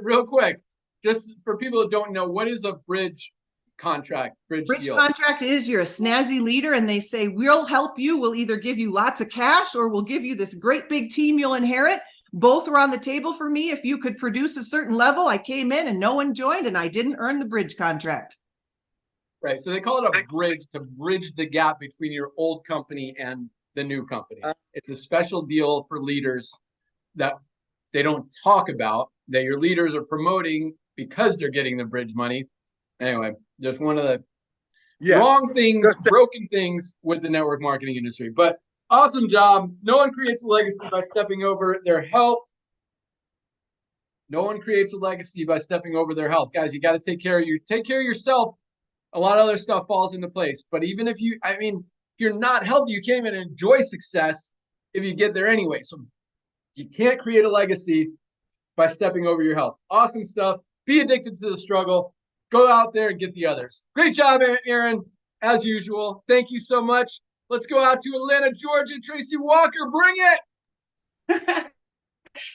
Real quick, just for people that don't know, what is a bridge contract? Bridge deal? Contract is you're a snazzy leader and they say, we'll help you. We'll either give you lots of cash or we'll give you this great big team you'll inherit. Both are on the table for me. If you could produce a certain level, I came in and no one joined and I didn't earn the bridge contract. Right. So they call it a bridge to bridge the gap between your old company and the new company. It's a special deal for leaders that they don't talk about, that your leaders are promoting because they're getting the bridge money. Anyway, just one of the wrong things, broken things with the network marketing industry. But awesome job. No one creates a legacy by stepping over their health. No one creates a legacy by stepping over their health. Guys, you got to take care of yourself. A lot of other stuff falls into place. But even if if you're not healthy, you can't even enjoy success if you get there anyway. So you can't create a legacy by stepping over your health. Awesome stuff. Be addicted to the struggle. Go out there and get the others. Great job, Aaron, as usual. Thank you so much. Let's go out to Atlanta, Georgia. Tracy Walker, bring it.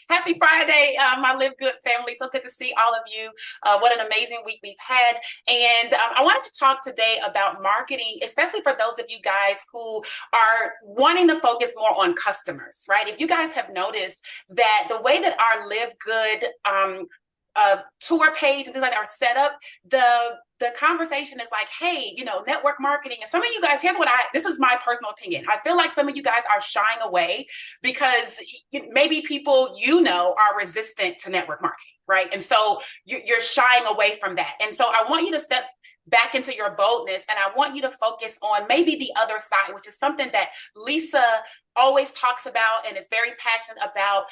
Happy Friday, my LiveGood family. So good to see all of you. What an amazing week we've had. And I wanted to talk today about marketing, especially for those of you guys who are wanting to focus more on customers, right? If you guys have noticed that the way that our LiveGood tour page and things like that are set up, the conversation is like, hey, network marketing. And some of you guys, this is my personal opinion. I feel like some of you guys are shying away because maybe people are resistant to network marketing, right? And so you're shying away from that. And so I want you to step back into your boldness and I want you to focus on maybe the other side, which is something that Lisa always talks about and is very passionate about.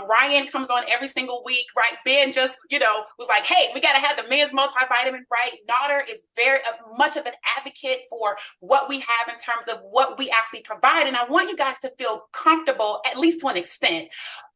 Ryan comes on every single week, right? Ben just, was like, hey, we got to have the men's multivitamin, right? Nader is very much of an advocate for what we have in terms of what we actually provide. And I want you guys to feel comfortable, at least to an extent,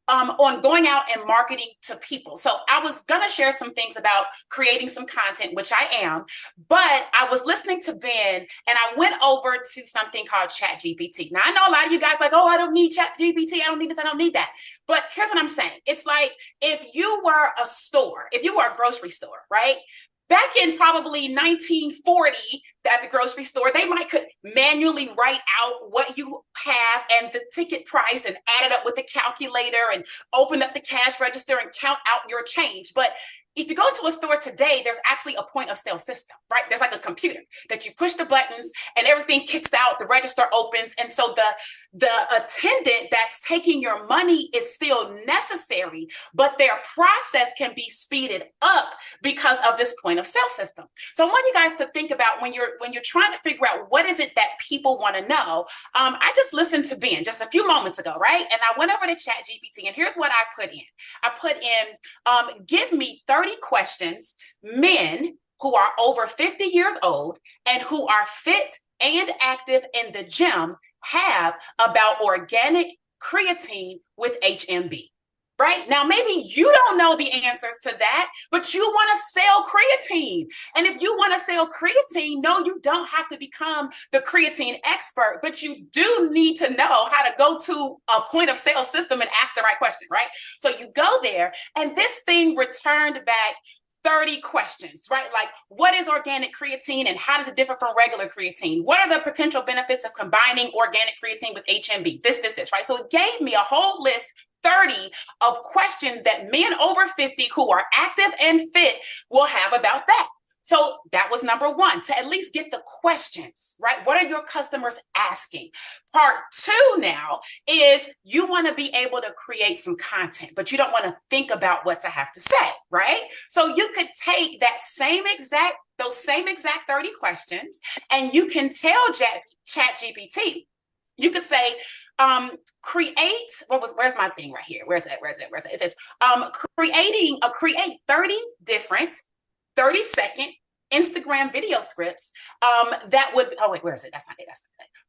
on going out and marketing to people. So I was going to share some things about creating some content, which I am, but I was listening to Ben and I went over to something called ChatGPT. Now I know a lot of you guys like, oh, I don't need ChatGPT. I don't need this. I don't need that. But here's what I'm saying. It's like, if you were a grocery store, right? Back in probably 1940 at the grocery store, they could manually write out what you have and the ticket price and add it up with the calculator and open up the cash register and count out your change. But if you go to a store today, there's actually a point of sale system, right? There's like a computer that you push the buttons and everything kicks out, the register opens. And so the attendant that's taking your money is still necessary, but their process can be speeded up because of this point of sale system. So I want you guys to think about when you're trying to figure out what is it that people want to know. I just listened to Ben just a few moments ago, right? And I went over to ChatGPT and here's what I put in. I put in, give me 30 questions, men who are over 50 years old and who are fit and active in the gym have about organic creatine with HMB, right? Now, maybe you don't know the answers to that, but you want to sell creatine. And if you want to sell creatine, no, you don't have to become the creatine expert, but you do need to know how to go to a point of sale system and ask the right question, right? So you go there and this thing returned back 30 questions, right? Like, what is organic creatine and how does it differ from regular creatine? What are the potential benefits of combining organic creatine with HMB? This, right? So it gave me a whole list, 30 of questions that men over 50 who are active and fit will have about that. So that was number one, to at least get the questions, right? What are your customers asking? Part two now is you want to be able to create some content, but you don't want to think about what to have to say, right? So you could take those same exact 30 questions, and you can tell ChatGPT, you could say, where's my thing right here? Where's it? It says, create 30 different 30-second Instagram video scripts that would, where is it? That's not it.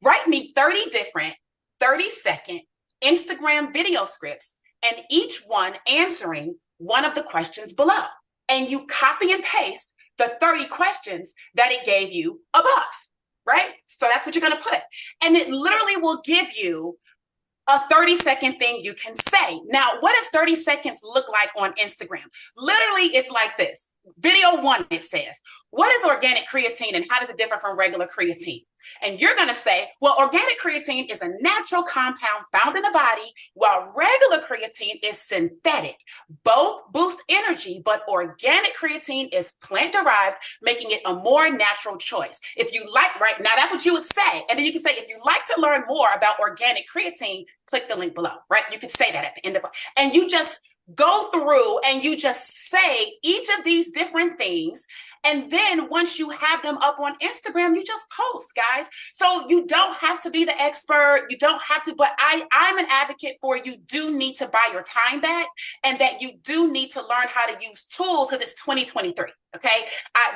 Write me 30 different 30-second Instagram video scripts, and each one answering one of the questions below. And you copy and paste the 30 questions that it gave you above, right? So that's what you're going to put. And it literally will give you a 30-second thing you can say. Now, what does 30 seconds look like on Instagram? Literally, it's like this. Video 1, it says, what is organic creatine and how does it differ from regular creatine? And you're going to say, well, organic creatine is a natural compound found in the body, while regular creatine is synthetic. Both boost energy, but organic creatine is plant-derived, making it a more natural choice. If you like, right now, that's what you would say. And then you can say, if you'd like to learn more about organic creatine, click the link below, right? You can say that at the end of it. And you just go through and you just say each of these different things. And then once you have them up on Instagram, you just post, guys. So you don't have to be the expert. You don't have to, but I'm an advocate for you do need to buy your time back, and that you do need to learn how to use tools because it's 2023. Okay.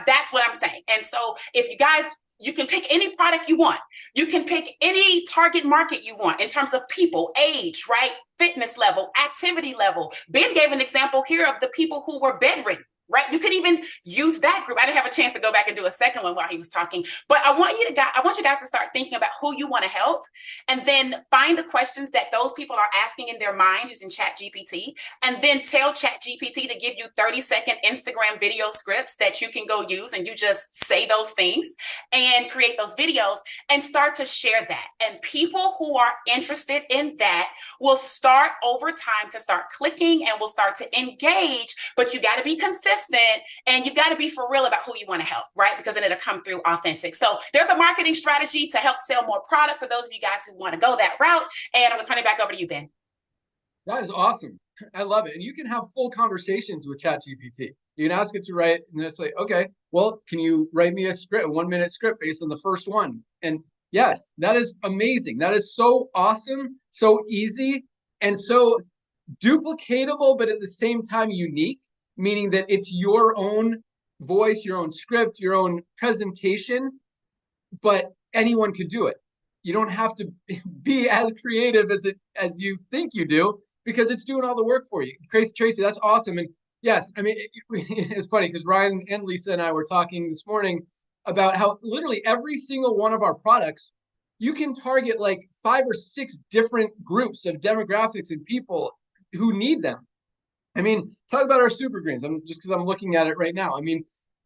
That's what I'm saying. And so if you guys, you can pick any product you want. You can pick any target market you want in terms of people, age, right? Fitness level, activity level. Ben gave an example here of the people who were bedridden, right? You could even use that group. I didn't have a chance to go back and do a second one while he was talking, but I want you guys to start thinking about who you want to help, and then find the questions that those people are asking in their minds using ChatGPT, and then tell ChatGPT to give you 30-second Instagram video scripts that you can go use, and you just say those things and create those videos and start to share that. And people who are interested in that will start over time to start clicking and will start to engage, but you got to be consistent. And you've got to be for real about who you want to help, right? Because then it'll come through authentic. So there's a marketing strategy to help sell more product for those of you guys who want to go that route. And I'm going to turn it back over to you, Ben. That is awesome. I love it. And you can have full conversations with ChatGPT. You can ask it to write, and it's like, okay, well, can you write me a 1-minute script based on the first one? And yes, that is amazing. That is so awesome, so easy, and so duplicatable, but at the same time unique. Meaning that it's your own voice, your own script, your own presentation, but anyone could do it. You don't have to be as creative as you think you do, because it's doing all the work for you. Tracy, that's awesome. And yes, I mean, it's funny because Ryan and Lisa and I were talking this morning about how literally every single one of our products, you can target like 5 or 6 different groups of demographics and people who need them. I mean, talk about our super greens. Just because I'm looking at it right now. I mean,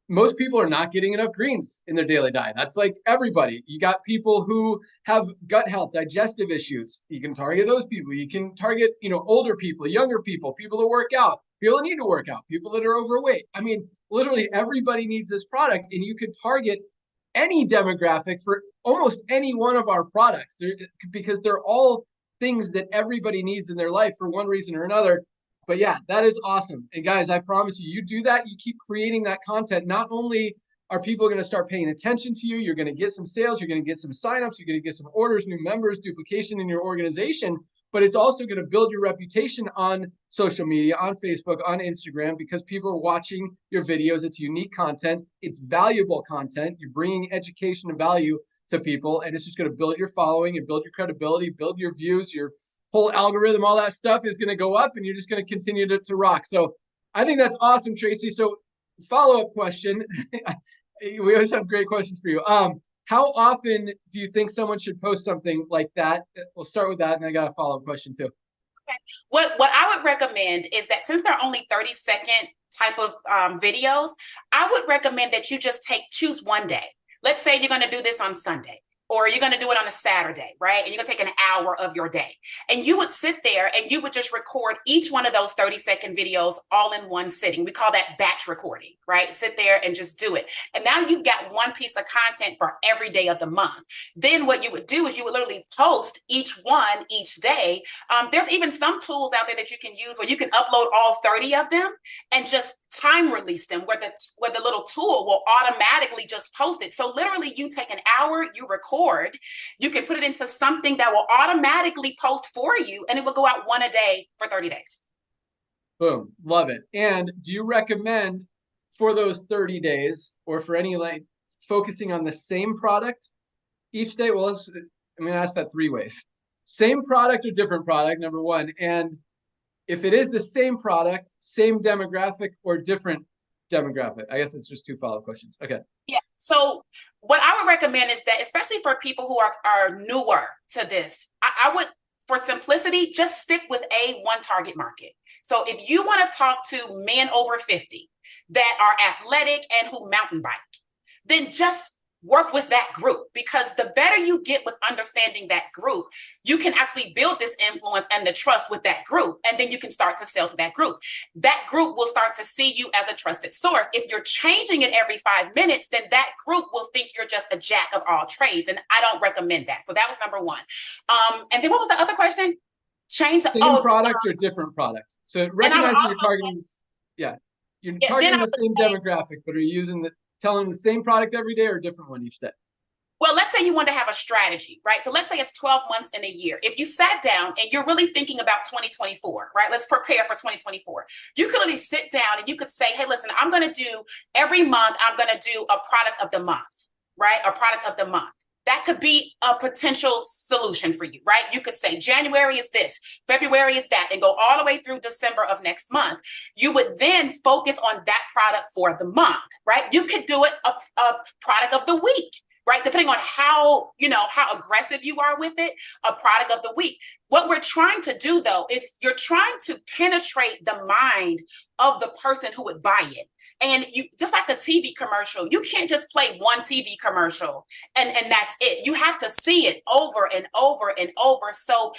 most people are not getting enough greens in their daily diet. That's like everybody. You got people who have gut health, digestive issues. You can target those people. You can target, older people, younger people, people that work out, people that need to work out, people that are overweight. I mean, literally everybody needs this product, and you could target any demographic for almost any one of our products because they're all things that everybody needs in their life for one reason or another. But yeah, that is awesome. And guys, I promise you, you do that, you keep creating that content. Not only are people going to start paying attention to you, you're going to get some sales, you're going to get some signups, you're going to get some orders, new members, duplication in your organization, but it's also going to build your reputation on social media, on Facebook, on Instagram, because people are watching your videos. It's unique content. It's valuable content. You're bringing education and value to people, and it's just going to build your following and build your credibility, build your views, your whole algorithm, all that stuff is going to go up, and you're just going to continue to rock. So I think that's awesome, Tracy. So follow-up question. We always have great questions for you. How often do you think someone should post something like that? We'll start with that, and I got a follow-up question too. Okay. What I would recommend is that since they're only 30-second type of videos, I would recommend that you just choose one day. Let's say you're going to do this on Sunday. or you're going to do it on a Saturday, right? And you're going to take an hour of your day. And you would sit there and you would just record each one of those 30-second videos all in one sitting. We call that batch recording, right? Sit there and just do it. And now you've got one piece of content for every day of the month. Then what you would do is you would literally post each one each day. There's even some tools out there that you can use where you can upload all 30 of them and just time release them, where the little tool will automatically just post it. So literally you take an hour, you record, you can put it into something that will automatically post for you, and it will go out one a day for 30 days. Boom. Love it. And do you recommend for those 30 days or for any like focusing on the same product each day? Well, I'm going to ask that 3 ways. Same product or different product, number one. And if it is the same product, same demographic or different demographic? I guess it's just 2 follow-up questions. Okay. Yeah. So what I would recommend is that, especially for people who are newer to this, I would, for simplicity, just stick with one target market. So if you want to talk to men over 50 that are athletic and who mountain bike, then just work with that group, because the better you get with understanding that group, you can actually build this influence and the trust with that group. And then you can start to sell to that group. That group will start to see you as a trusted source. If you're changing it every 5 minutes, then that group will think you're just a jack of all trades. And I don't recommend that. So that was number one. And then what was the other question? Change the same product or different product. So recognizing you're targeting, you're targeting the same demographic, but are you using telling the same product every day or a different one each day? Well, let's say you want to have a strategy, right? So let's say it's 12 months in a year. If you sat down and you're really thinking about 2024, right? Let's prepare for 2024. You could literally sit down and you could say, hey, listen, I'm going to do every month, I'm going to do a product of the month, right? A product of the month. That could be a potential solution for you, right? You could say January is this, February is that, and go all the way through December of next month. You would then focus on that product for the month, right? You could do it a product of the week, right? Depending on how aggressive you are with it, a product of the week. What we're trying to do, though, is you're trying to penetrate the mind of the person who would buy it. And you, just like a TV commercial, you can't just play one TV commercial and that's it. You have to see it over and over and over. So,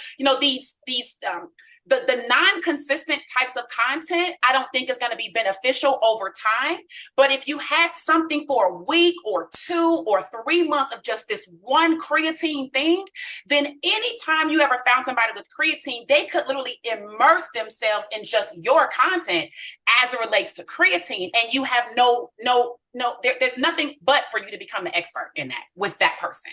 the non-consistent types of content, I don't think is going to be beneficial over time. But if you had something for a week or 2 or 3 months of just this one creatine thing, then anytime you ever found somebody with creatine, they could literally immerse themselves in just your content as it relates to creatine. And you have there's nothing but for you to become the expert in that with that person.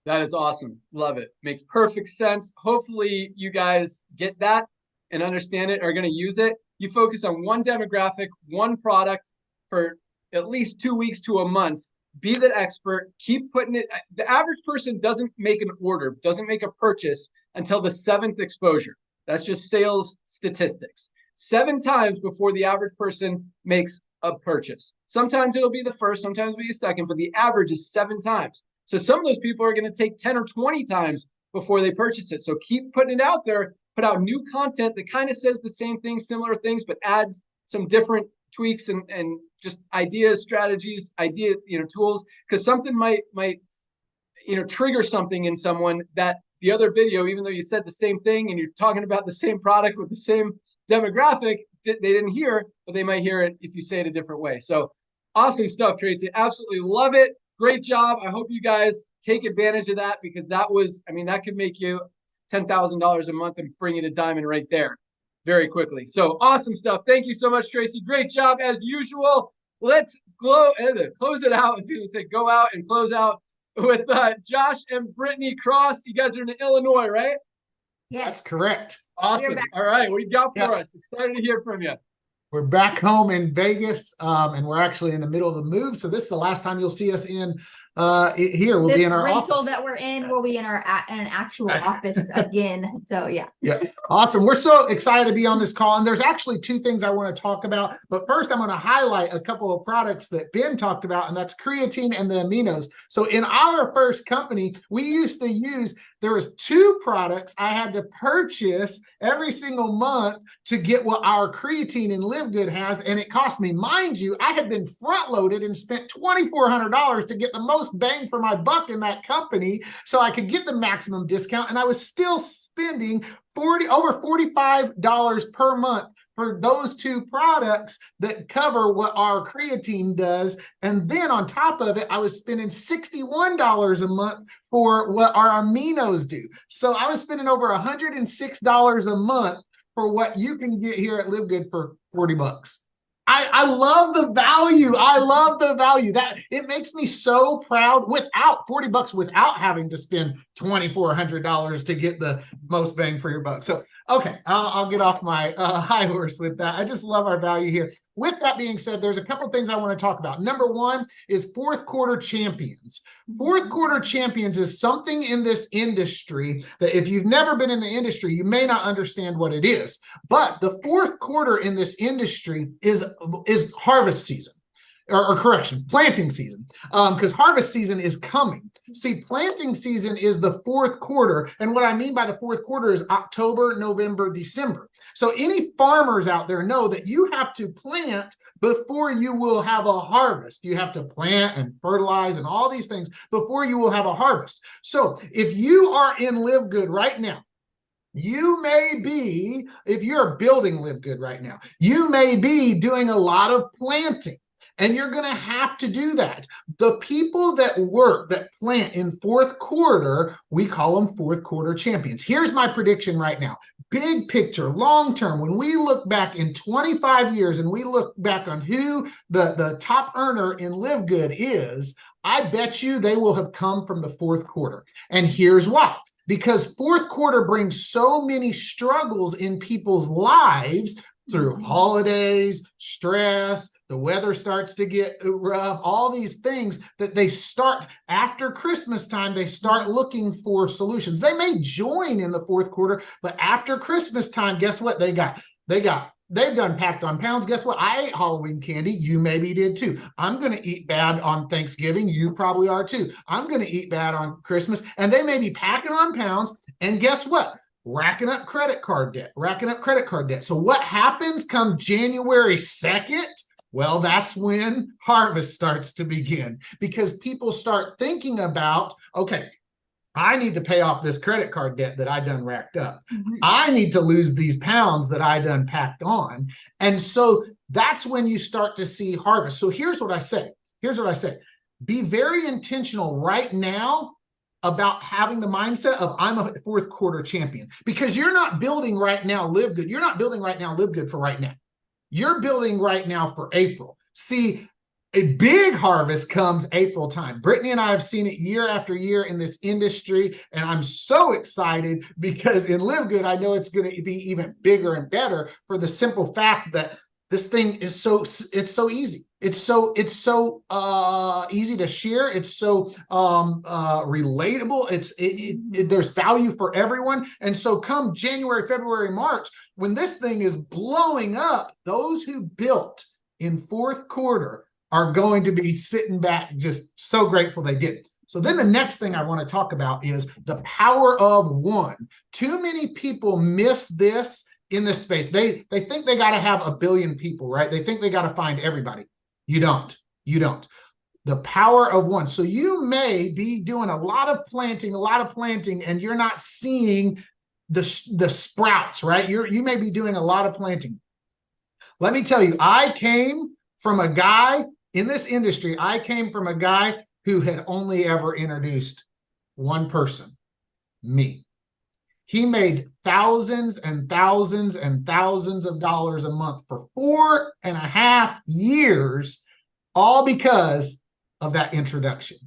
That is awesome. Love it. Makes perfect sense. Hopefully you guys get that and understand it, are going to use it. You focus on one demographic, one product for at least 2 weeks to a month. Be the expert. Keep putting it. The average person doesn't make an order, doesn't make a purchase until the 7th exposure. That's just sales statistics. 7 times before the average person makes a purchase. Sometimes it'll be the first, sometimes it'll be the second, but the average is 7 times. So some of those people are going to take 10 or 20 times before they purchase it. So keep putting it out there, put out new content that kind of says the same things, similar things, but adds some different tweaks and just ideas, strategies, tools, because something might trigger something in someone that the other video, even though you said the same thing and you're talking about the same product with the same demographic, they didn't hear, but they might hear it if you say it a different way. So awesome stuff, Tracy. Absolutely love it. Great job. I hope you guys take advantage of that, because that could make you $10,000 a month and bring you to diamond right there very quickly. So awesome stuff. Thank you so much, Tracy. Great job as usual. Let's close it out. I was going to say go out and close out with Josh and Brittany Cross. You guys are in Illinois, right? Yes. That's correct. Awesome. All right. What do you got for us? Excited to hear from you. We're back home in Vegas, and we're actually in the middle of the move. So this is the last time you'll see us in here. We'll be in our rental office. That we're in. We'll be in an actual office again. So yeah. Awesome. We're so excited to be on this call. And there's actually 2 things I want to talk about. But first, I'm going to highlight a couple of products that Ben talked about, and that's creatine and the aminos. So in our first company, we used to use, there was 2 products I had to purchase every single month to get what our creatine and LiveGood has. And it cost me, mind you, I had been front loaded and spent $2,400 to get the most most bang for my buck in that company so I could get the maximum discount. And I was still spending over $45 per month for those two products that cover what our creatine does. And then on top of it, I was spending $61 a month for what our aminos do. So I was spending over $106 a month for what you can get here at LiveGood for 40 bucks. I love the value. I love the value. That it makes me so proud without 40 bucks, without having to spend $2,400 to get the most bang for your buck. So, okay, I'll get off my high horse with that. I just love our value here. With that being said, there's a couple things I want to talk about. Number one is fourth quarter champions. Fourth quarter champions is something in this industry that if you've never been in the industry, you may not understand what it is. But the fourth quarter in this industry is harvest season. Or correction, planting season, because harvest season is coming. See, planting season is the fourth quarter. And what I mean by the fourth quarter is October, November, December. So any farmers out there know that you have to plant before you will have a harvest. You have to plant and fertilize and all these things before you will have a harvest. So if you are in LiveGood right now, you may be, if you're building LiveGood right now, you may be doing a lot of planting. And you're going to have to do that. The people that work, that plant in fourth quarter, we call them fourth quarter champions. Here's my prediction right now. Big picture, long term, when we look back in 25 years and we look back on who the top earner in LiveGood is, I bet you they will have come from the fourth quarter. And here's why. Because fourth quarter brings so many struggles in people's lives through holidays, stress, the weather starts to get rough, all these things that they start after Christmas time, they start looking for solutions. They may join in the fourth quarter, but after Christmas time, guess what they've done packed on pounds. Guess what? I ate Halloween candy. You maybe did too. I'm going to eat bad on Thanksgiving. You probably are too. I'm going to eat bad on Christmas. And they may be packing on pounds. And guess what? Racking up credit card debt. So what happens come January 2nd? Well, that's when harvest starts to begin because people start thinking about, okay, I need to pay off this credit card debt that I done racked up. I need to lose these pounds that I done packed on. And so that's when you start to see harvest. So here's what I say. Be very intentional right now about having the mindset of I'm a fourth quarter champion because you're not building right now LiveGood. You're not building right now LiveGood for right now. You're building right now for April. See, a big harvest comes April time. Brittany and I have seen it year after year in this industry, and I'm so excited because in LiveGood, I know it's going to be even bigger and better for the simple fact that this thing is so easy. It's so easy to share. It's so relatable. There's value for everyone. And so come January, February, March, when this thing is blowing up, those who built in fourth quarter are going to be sitting back just so grateful they did it. So then the next thing I want to talk about is the power of one. Too many people miss this in this space. They think they got to have 1 billion people, right? They think they got to find everybody. You don't. The power of one. So you may be doing a lot of planting, and you're not seeing the sprouts, right? You may be doing a lot of planting. Let me tell you, I came from a guy in this industry. I came from a guy who had only ever introduced one person, me. He made thousands and thousands and thousands of dollars a month for 4.5 years, all because of that introduction.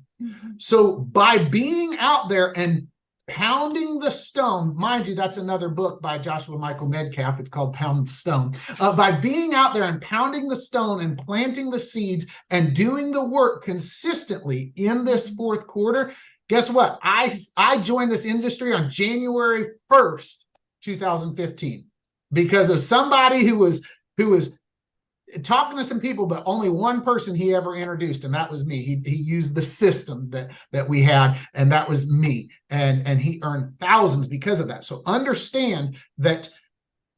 So by being out there and pounding the stone, mind you, that's another book by Joshua Michael Medcalf. It's called Pound the Stone. By being out there and pounding the stone and planting the seeds and doing the work consistently in this fourth quarter, guess what? I joined this industry on January 1st, 2015, because of somebody who was talking to some people, but only one person he ever introduced, and that was me. He used the system that we had, and that was me. And he earned thousands because of that. So understand that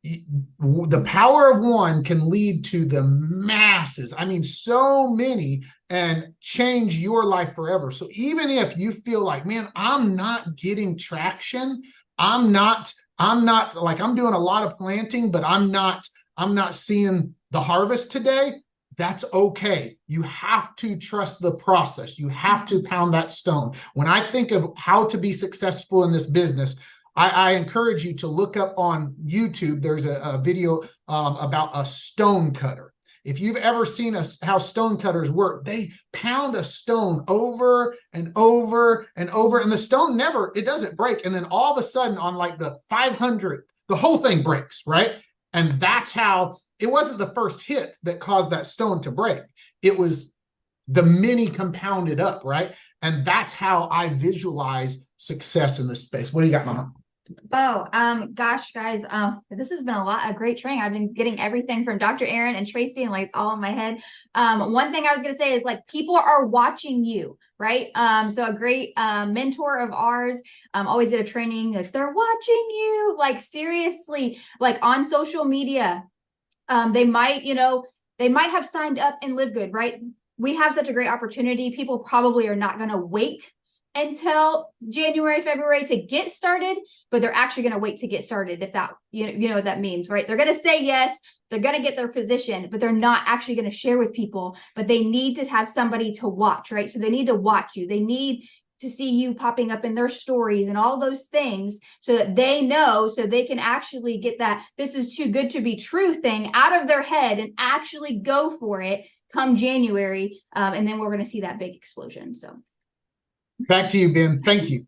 the power of one can lead to the masses. I mean, so many, and change your life forever. So even if you feel like, man, I'm not getting traction, I'm not like, I'm doing a lot of planting, but I'm not seeing the harvest today. That's okay. You have to trust the process. You have to pound that stone. When I think of how to be successful in this business, I encourage you to look up on YouTube. There's a video about a stone cutter. If you've ever seen how stone cutters work, they pound a stone over and over and over, and the stone it doesn't break. And then all of a sudden on like the 500th, the whole thing breaks, right? And that's how, it wasn't the first hit that caused that stone to break. It was the many compounded up, right? And that's how I visualize success in this space. What do you got, Mama? Oh, gosh, guys, this has been a great training. I've been getting everything from Dr. Aaron and Tracy, and like it's all in my head. One thing I was gonna say is like people are watching you, right? So a great mentor of ours always did a training, like they're watching you, like seriously, like on social media. They might have signed up in LiveGood, right? We have such a great opportunity. People probably are not gonna wait until January, February to get started, but they're actually going to wait to get started. If that, you know what that means, right? They're going to say yes, they're going to get their position, but they're not actually going to share with people, but they need to have somebody to watch, right? So they need to watch you. They need to see you popping up in their stories and all those things so that they know, so they can actually get that this is too good to be true thing out of their head and actually go for it come January. And then we're going to see that big explosion. So back to you, Ben. Thank you.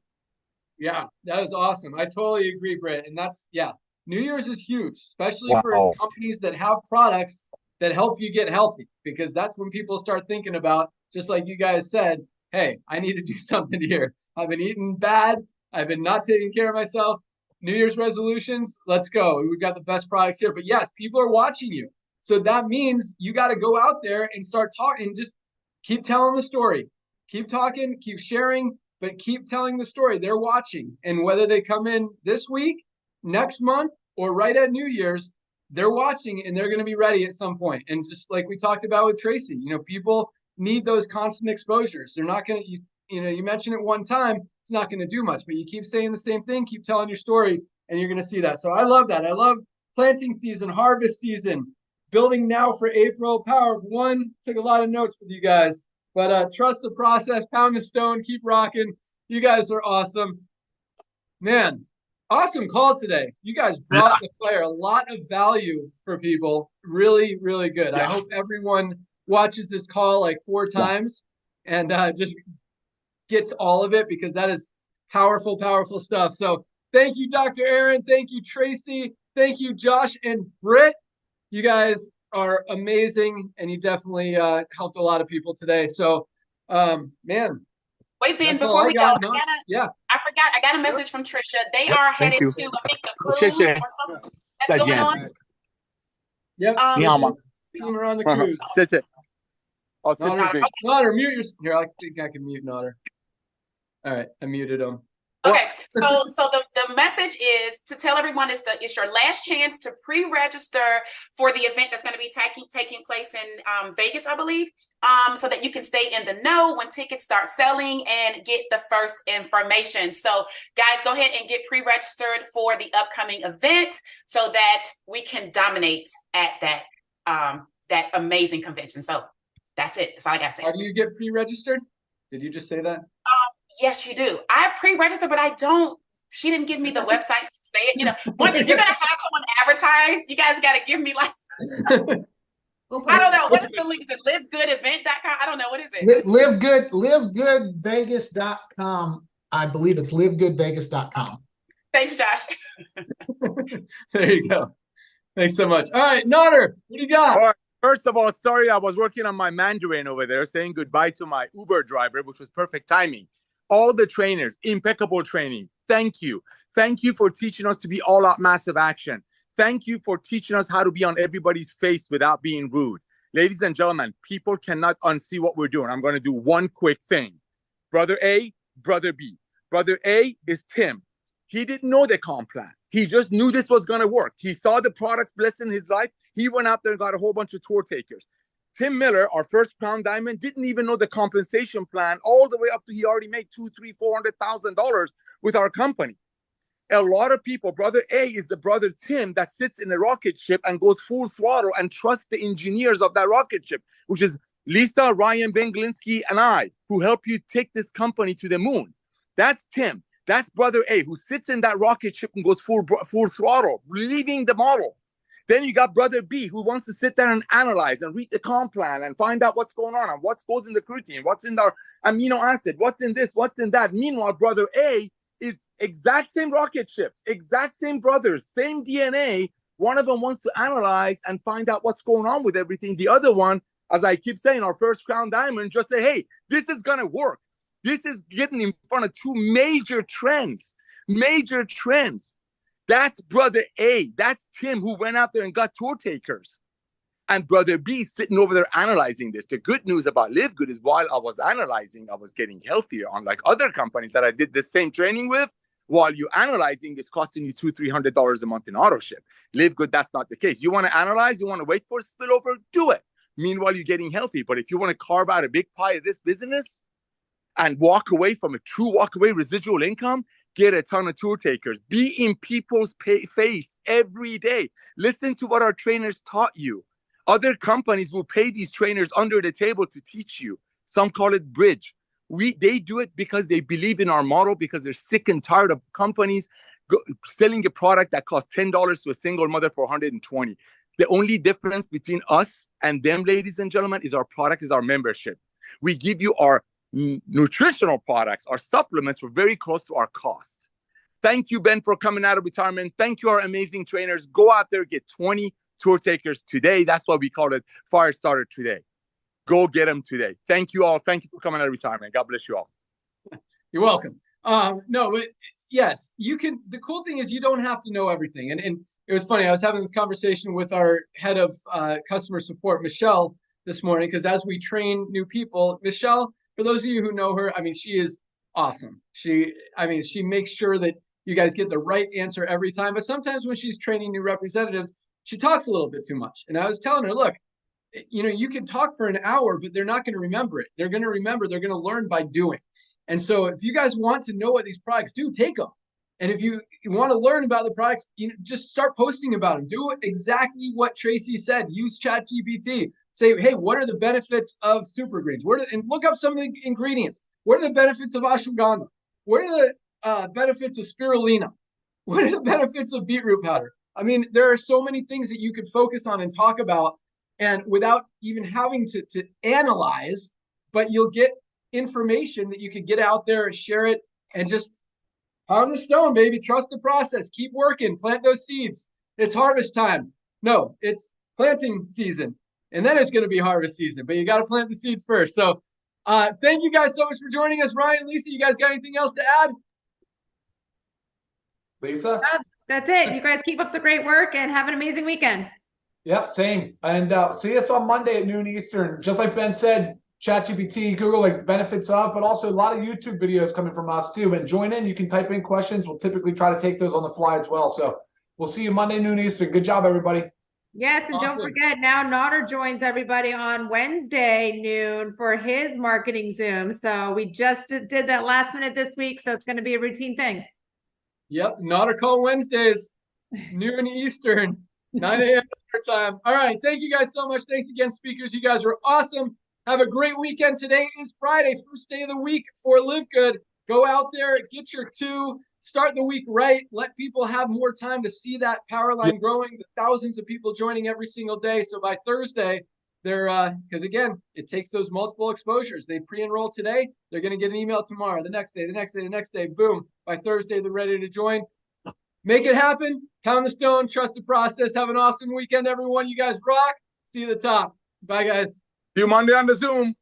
Yeah, that is awesome. I totally agree, Britt. And that's, yeah, New Year's is huge, especially for companies that have products that help you get healthy, because that's when people start thinking about, just like you guys said, hey, I need to do something here. I've been eating bad. I've been not taking care of myself. New Year's resolutions, let's go. We've got the best products here. But yes, people are watching you. So that means you got to go out there and start talking, just keep telling the story. Keep talking, keep sharing, but keep telling the story. They're watching. And whether they come in this week, next month, or right at New Year's, they're watching and they're going to be ready at some point. And just like we talked about with Tracy, people need those constant exposures. They're not going to, you mention it one time, it's not going to do much, but you keep saying the same thing, keep telling your story, and you're going to see that. So I love that. I love planting season, harvest season, building now for April, power of one. Took a lot of notes with you guys. But trust the process, pound the stone, keep rocking. You guys are awesome. Man, awesome call today. You guys brought the fire, a lot of value for people. Really, really good. Yeah. I hope everyone watches this call like 4 times and just gets all of it, because that is powerful, powerful stuff. So thank you, Dr. Aaron. Thank you, Tracy. Thank you, Josh and Britt. You guys are amazing, and you definitely helped a lot of people today. So, man. Wait, Ben, before we go, I forgot. I got a message from Trisha. They are headed to, I think, the cruise or something that's going on. Yep. We're on the cruise. Notter, mute your. Here, I think I can mute Notter. All right, I muted him. Okay, so the message is to tell everyone it's your last chance to pre-register for the event that's going to be taking place in Vegas, I believe, so that you can stay in the know when tickets start selling and get the first information. So guys, go ahead and get pre-registered for the upcoming event so that we can dominate at that amazing convention. So that's it. That's all I got to say. How do you get pre-registered? Did you just say that? Yes, you do. I pre-registered, but I don't. She didn't give me the website to say it. If you're gonna have someone advertise, you guys got to give me like. I don't know. What is the link? Is it LiveGoodEvent.com? I don't know. What is it? LiveGoodVegas.com. I believe it's LiveGoodVegas.com. Thanks, Josh. There you go. Thanks so much. All right, Notter, what do you got? All right. First of all, sorry, I was working on my Mandarin over there, saying goodbye to my Uber driver, which was perfect timing. All the trainers, impeccable training. Thank you. Thank you for teaching us to be all out massive action. Thank you for teaching us how to be on everybody's face without being rude. Ladies and gentlemen, people cannot unsee what we're doing. I'm going to do one quick thing. Brother A, Brother B. Brother A is Tim. He didn't know the comp plan. He just knew this was going to work. He saw the products blessing his life. He went out there and got a whole bunch of tour takers. Tim Miller, our first Crown Diamond, didn't even know the compensation plan all the way up to he already made $200,000, $400,000 with our company. A lot of people, brother A is the brother Tim that sits in a rocket ship and goes full throttle and trusts the engineers of that rocket ship, which is Lisa, Ryan, Ben Glinsky, and I, who help you take this company to the moon. That's Tim. That's brother A, who sits in that rocket ship and goes full throttle, leaving the model. Then you got brother B, who wants to sit there and analyze and read the comp plan and find out what's going on and what goes in the creatine, what's in our amino acid, what's in this, what's in that. Meanwhile, brother A is exact same rocket ships, exact same brothers, same DNA. One of them wants to analyze and find out what's going on with everything. The other one, as I keep saying, our first Crown Diamond, just say, hey, this is going to work. This is getting in front of two major trends. That's brother A. That's Tim, who went out there and got tour takers. And brother B sitting over there analyzing this. The good news about LiveGood is while I was analyzing, I was getting healthier, unlike other companies that I did the same training with. While you analyzing, it's costing you $200-300 a month in auto ship. LiveGood, that's not the case. You want to analyze, you want to wait for a spillover, do it. Meanwhile, you're getting healthy. But if you want to carve out a big pie of this business and walk away from a true walk-away residual income, get a ton of tour takers. Be in people's face every day. Listen to what our trainers taught you. Other companies will pay these trainers under the table to teach you. Some call it bridge. They do it because they believe in our model, because they're sick and tired of companies selling a product that costs $10 to a single mother for $120. The only difference between us and them, ladies and gentlemen, is our product is our membership. We give you our nutritional products, our supplements for very close to our cost. Thank you, Ben, for coming out of retirement. Thank you, our amazing trainers. Go out there, get 20 tour takers today. That's why we call it Fire Starter today. Go get them today. Thank you all. Thank you for coming out of retirement. God bless you all. You're welcome. No, but yes, you can. The cool thing is you don't have to know everything. And it was funny. I was having this conversation with our head of customer support, Michelle, this morning, because as we train new people, Michelle, for those of you who know her, I mean, she is awesome. She makes sure that you guys get the right answer every time. But sometimes when she's training new representatives, she talks a little bit too much. And I was telling her, look, you can talk for an hour, but they're not going to remember it. They're going to remember, they're going to learn by doing. And so if you guys want to know what these products do, take them. And if you want to learn about the products, just start posting about them. Do exactly what Tracy said. Use ChatGPT. Say, hey, what are the benefits of super greens? And look up some of the ingredients. What are the benefits of ashwagandha? What are the benefits of spirulina? What are the benefits of beetroot powder? I mean, there are so many things that you could focus on and talk about, and without even having to analyze, but you'll get information that you could get out there and share it, and just pound the stone, baby. Trust the process. Keep working. Plant those seeds. It's harvest time. No, it's planting season. And then it's going to be harvest season, but you got to plant the seeds first. So thank you guys so much for joining us. Ryan, Lisa, you guys got anything else to add? Lisa? That's it. You guys keep up the great work and have an amazing weekend. Yep, same. And see us on Monday at noon Eastern. Just like Ben said, ChatGPT, Google, like the benefits of, but also a lot of YouTube videos coming from us too. And join in. You can type in questions. We'll typically try to take those on the fly as well. So we'll see you Monday, noon Eastern. Good job, everybody. Yes, and Awesome. Don't forget, now Nodder joins everybody on Wednesday noon for his marketing Zoom. So we just did that last minute this week, so it's going to be a routine thing. Yep, Nodder Call Wednesdays, noon Eastern, 9 a.m. time. All right, thank you guys so much. Thanks again, speakers. You guys were awesome. Have a great weekend. Today is Friday, first day of the week for LiveGood. Go out there, get your 2. Start the week right. Let people have more time to see that power line growing. The thousands of people joining every single day. So by Thursday, they're because again, it takes those multiple exposures. They pre-enroll today. They're going to get an email tomorrow, the next day, the next day, the next day. Boom. By Thursday, they're ready to join. Make it happen. Pound the stone. Trust the process. Have an awesome weekend, everyone. You guys rock. See you at the top. Bye, guys. See you Monday on the Zoom.